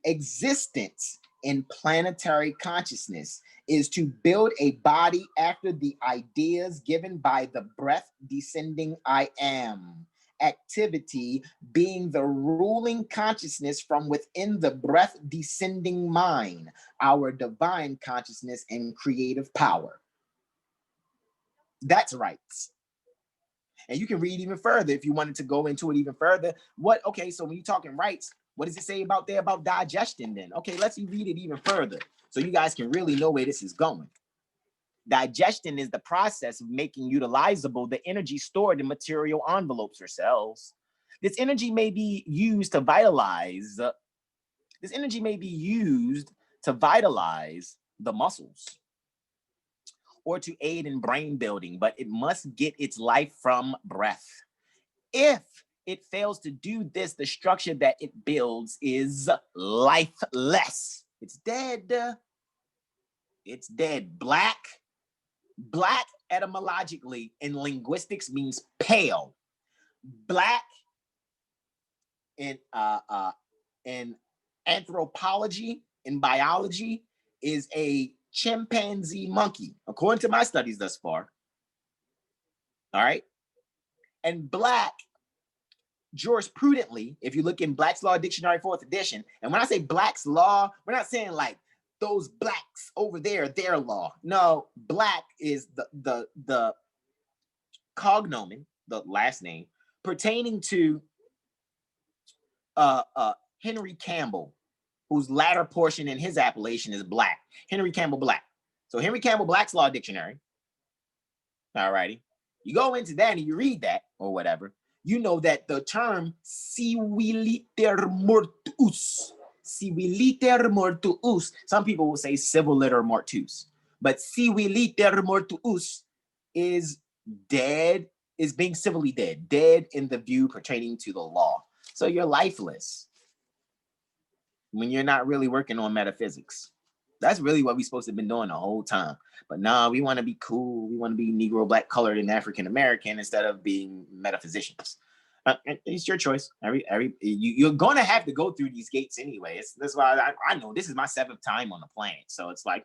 existence in planetary consciousness is to build a body after the ideas given by the breath descending I am. Activity being the ruling consciousness from within the breath descending mind, our divine consciousness and creative power. That's rights. And you can read even further if you wanted to go into it even further. Okay, so when you're talking rights, what does it say about digestion then? Okay, let's read it even further so you guys can really know where this is going. Digestion is the process of making utilizable the energy stored in material envelopes or cells. This energy may be used to vitalize. The muscles or to aid in brain building, but it must get its life from breath. If it fails to do this, the structure that it builds is lifeless. It's dead. It's dead. Black etymologically in linguistics means pale. Black in anthropology, in biology, is a chimpanzee monkey, according to my studies thus far. All right. And black, jurisprudently, if you look in Black's Law Dictionary 4th edition, and when I say Black's Law, we're not saying like those blacks over there, their law. No, black is the cognomen, the last name, pertaining to Henry Campbell, whose latter portion in his appellation is Black. Henry Campbell Black. So Henry Campbell Black's Law Dictionary. All righty. You go into that and you read that or whatever, you know that the term civiliter mortuus, some people will say civiliter mortuus, but civiliter mortuus is dead, is being civilly dead in the view pertaining to the law. So you're lifeless when you're not really working on metaphysics. That's really what we're supposed to have been doing the whole time. But nah, we want to be cool. We want to be Negro, Black, colored, and African American instead of being metaphysicians. It's your choice. You're going to have to go through these gates anyway. That's why I know this is my 7th time on the planet. So it's like,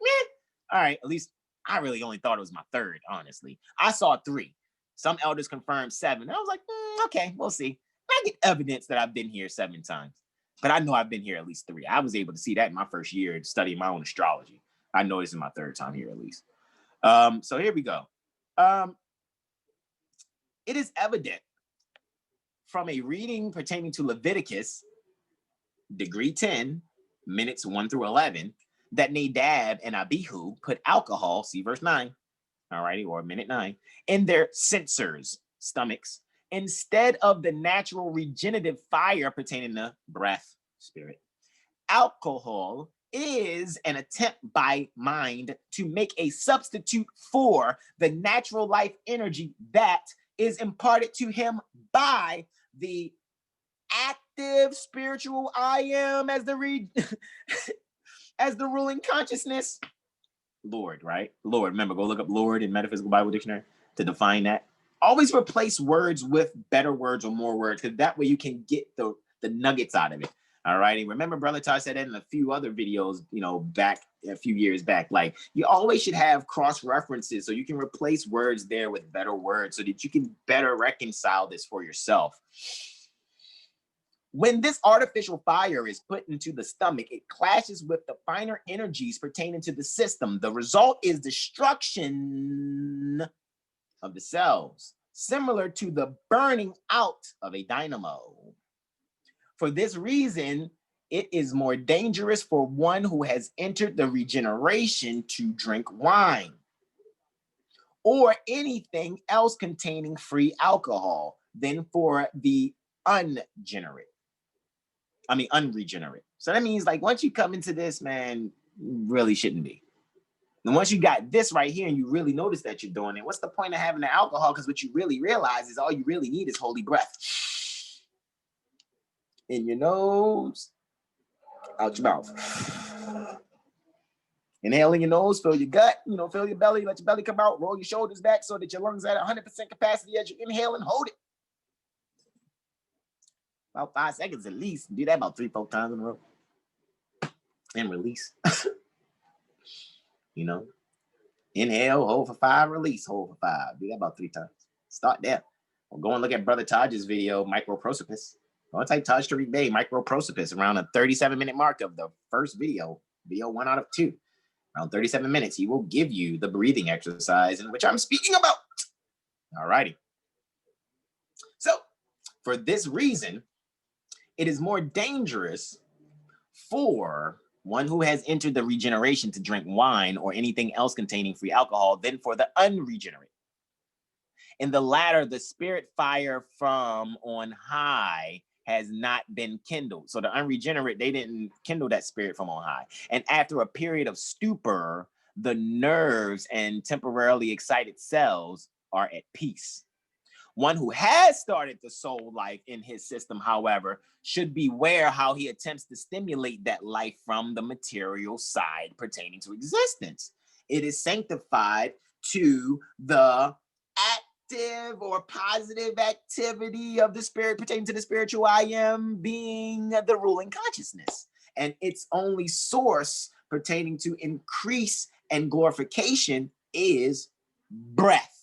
all right, at least I really only thought it was my 3rd, honestly. I saw 3. Some elders confirmed 7. I was like, okay, we'll see. I get evidence that I've been here 7 times. But I know I've been here at least 3. I was able to see that in my first year studying my own astrology. I know this is my third time here at least. So here we go. It is evident from a reading pertaining to Leviticus, degree 10, minutes 1 through 11, that Nadab and Abihu put alcohol, see verse 9, all righty, or minute 9, in their censers, stomachs, instead of the natural regenerative fire pertaining to breath, spirit. Alcohol is an attempt by mind to make a substitute for the natural life energy that is imparted to him by the active spiritual I am as the as the ruling consciousness. Lord, right? Lord, remember, go look up Lord in Metaphysical Bible Dictionary to define that. Always replace words with better words or more words, because that way you can get the nuggets out of it. All righty. Remember, Brother Todd said that in a few other videos, you know, back a few years back. Like, you always should have cross references so you can replace words there with better words so that you can better reconcile this for yourself. When this artificial fire is put into the stomach, it clashes with the finer energies pertaining to the system. The result is destruction of the cells, similar to the burning out of a dynamo. For this reason, it is more dangerous for one who has entered the regeneration to drink wine or anything else containing free alcohol than for the unregenerate. So that means, like, once you come into this, man, you really shouldn't be. And once you got this right here and you really notice that you're doing it, what's the point of having the alcohol? Because what you really realize is all you really need is holy breath. In your nose, out your mouth. Inhale in your nose, fill your gut, fill your belly, let your belly come out, roll your shoulders back so that your lungs are at 100% capacity as you inhale and hold it. About 5 seconds at least. Do that about 3-4 times in a row. And release. Inhale, hold for 5, release, hold for 5. Do that about 3 times. Start there. Or go and look at Brother Taj's video, Microprosopis. Go and type Taj Tariq Bey, Microprosopis, around a 37-minute mark of the first video 1 out of 2. Around 37 minutes, he will give you the breathing exercise in which I'm speaking about. All righty. So, for this reason, it is more dangerous for one who has entered the regeneration to drink wine or anything else containing free alcohol than for the unregenerate. In the latter, the spirit fire from on high has not been kindled. So the unregenerate, they didn't kindle that spirit from on high. And after a period of stupor, the nerves and temporarily excited cells are at peace. One who has started the soul life in his system, however, should beware how he attempts to stimulate that life from the material side pertaining to existence. It is sanctified to the active or positive activity of the spirit pertaining to the spiritual I am, being the ruling consciousness. And its only source pertaining to increase and glorification is breath.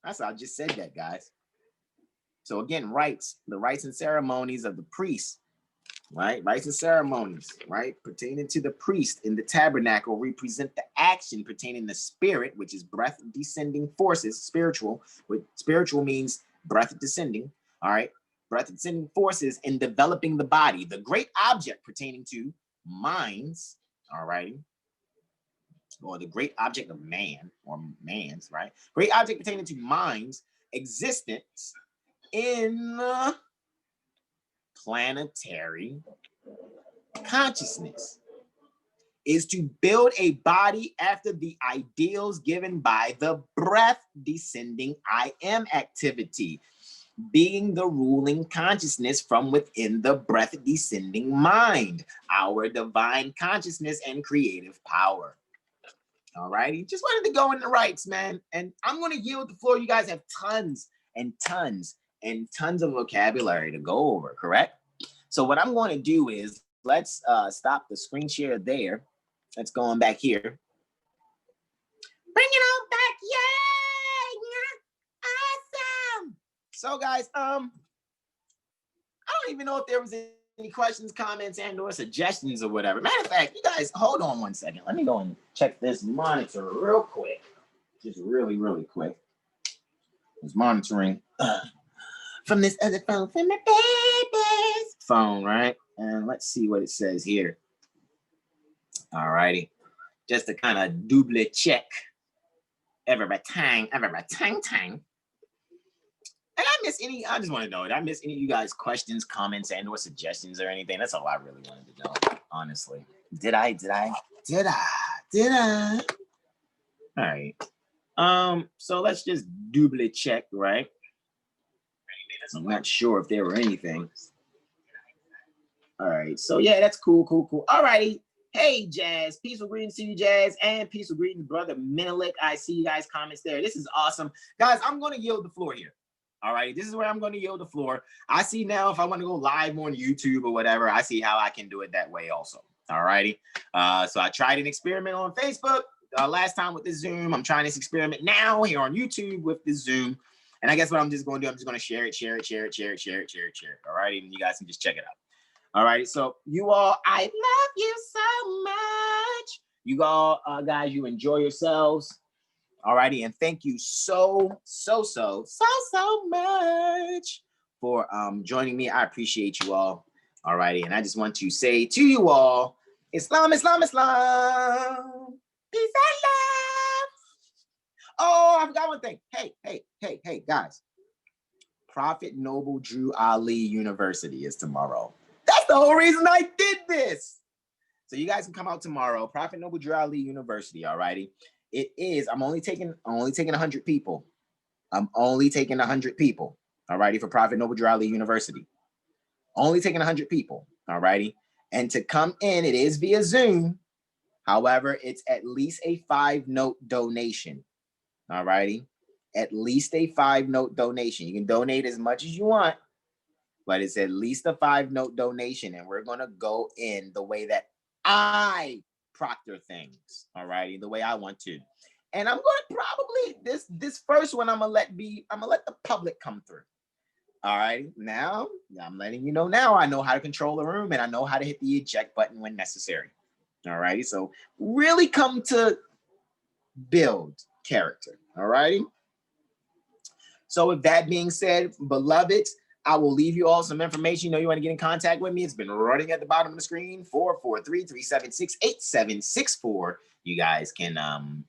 That's how I just said that, guys. So again, the rites and ceremonies of the priest, right? Rites and ceremonies, right? Pertaining to the priest in the tabernacle represent the action pertaining to spirit, which is breath descending forces, spiritual, which spiritual means breath descending, all right? Breath descending forces in developing the body, the great object pertaining to minds, all right? Or the great object of man, or man's, right? Great object pertaining to mind's existence in planetary consciousness is to build a body after the ideals given by the breath descending I am activity, being the ruling consciousness from within the breath descending mind, our divine consciousness and creative power. All righty, just wanted to go in the rights, man. And I'm going to yield the floor. You guys have tons and tons and tons of vocabulary to go over, correct? So what I'm going to do is let's stop the screen share there. Let's go on back here. Bring it on back. Yay! Awesome. So guys, I don't even know if there was any questions, comments, and/or suggestions or whatever. Matter of fact, you guys, hold on one second. Let me go and check this monitor real quick. Just really, really quick. It's monitoring from this other phone, from my baby's phone, right? And let's see what it says here. All righty. Just to kind of double check everything. Did I miss any? I just want to know, did I miss any of you guys' questions, comments, and or suggestions or anything? That's all I really wanted to know, honestly. Did I? All right. So let's just double check, right? I'm not sure if there were anything. All right. So yeah, that's cool. All righty. Hey, Jazz. Peaceful greetings to you, Jazz, and peaceful greetings, brother Menelik. I see you guys' comments there. This is awesome. Guys, I'm going to yield the floor here. All right, this is where I'm going to yield the floor. I see now if I want to go live on YouTube or whatever, I see how I can do it that way also. All righty. So I tried an experiment on Facebook last time with the Zoom. I'm trying this experiment now here on YouTube with the Zoom. And I guess what I'm just going to do, I'm just going to share it. All righty, and you guys can just check it out. All right, so you all, I love you so much. You all, guys, you enjoy yourselves. All righty, and thank you so much for joining me. I appreciate you all. All righty, and I just want to say to you all, Islam. Peace and love. Oh, I forgot one thing. Hey, guys. Prophet Noble Drew Ali University is tomorrow. That's the whole reason I did this. So you guys can come out tomorrow. Prophet Noble Drew Ali University, all righty. It is, I'm only taking 100 people. I'm only taking 100 people, all righty, for Prophet Noble Drew Ali University. Only taking 100 people, all righty. And to come in, it is via Zoom. However, it's at least a 5-note donation, all righty. At least a 5-note donation. You can donate as much as you want, but it's at least a 5-note donation. And we're going to go in the way that I proctor things, all righty, the way I want to. And I'm going to probably, this first one, I'm gonna let the public come through. All right, now I'm letting you know now I know how to control the room and I know how to hit the eject button when necessary. All righty, so really come to build character. All righty. So with that being said, beloveds, I will leave you all some information. You know, you want to get in contact with me. It's been running at the bottom of the screen, 443-376-8764. You guys can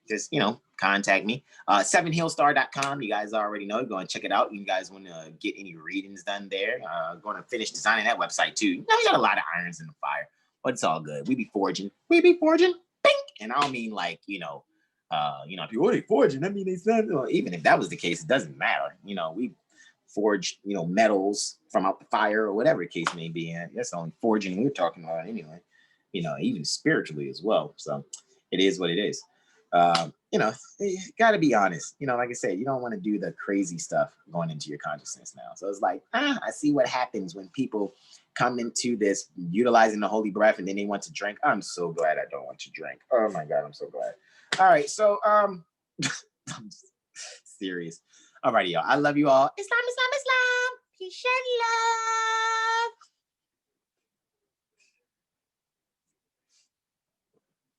just, contact me. 7healstar.com. You guys already know. Go and check it out. You guys want to get any readings done there. Going to finish designing that website too. You know, we got a lot of irons in the fire, but it's all good. We be forging. Bink. And I don't mean like, people, they forging. I mean, they said, even if that was the case, it doesn't matter. We forge, metals from out the fire or whatever the case may be. And that's the only forging we're talking about anyway, even spiritually as well. So it is what it is. You got to be honest. Like I said, you don't want to do the crazy stuff going into your consciousness now. So it's like, I see what happens when people come into this utilizing the holy breath and then they want to drink. I'm so glad I don't want to drink. Oh my God, I'm so glad. All right, so I'm serious. All righty, y'all. I love you all. Islam. Peace and love.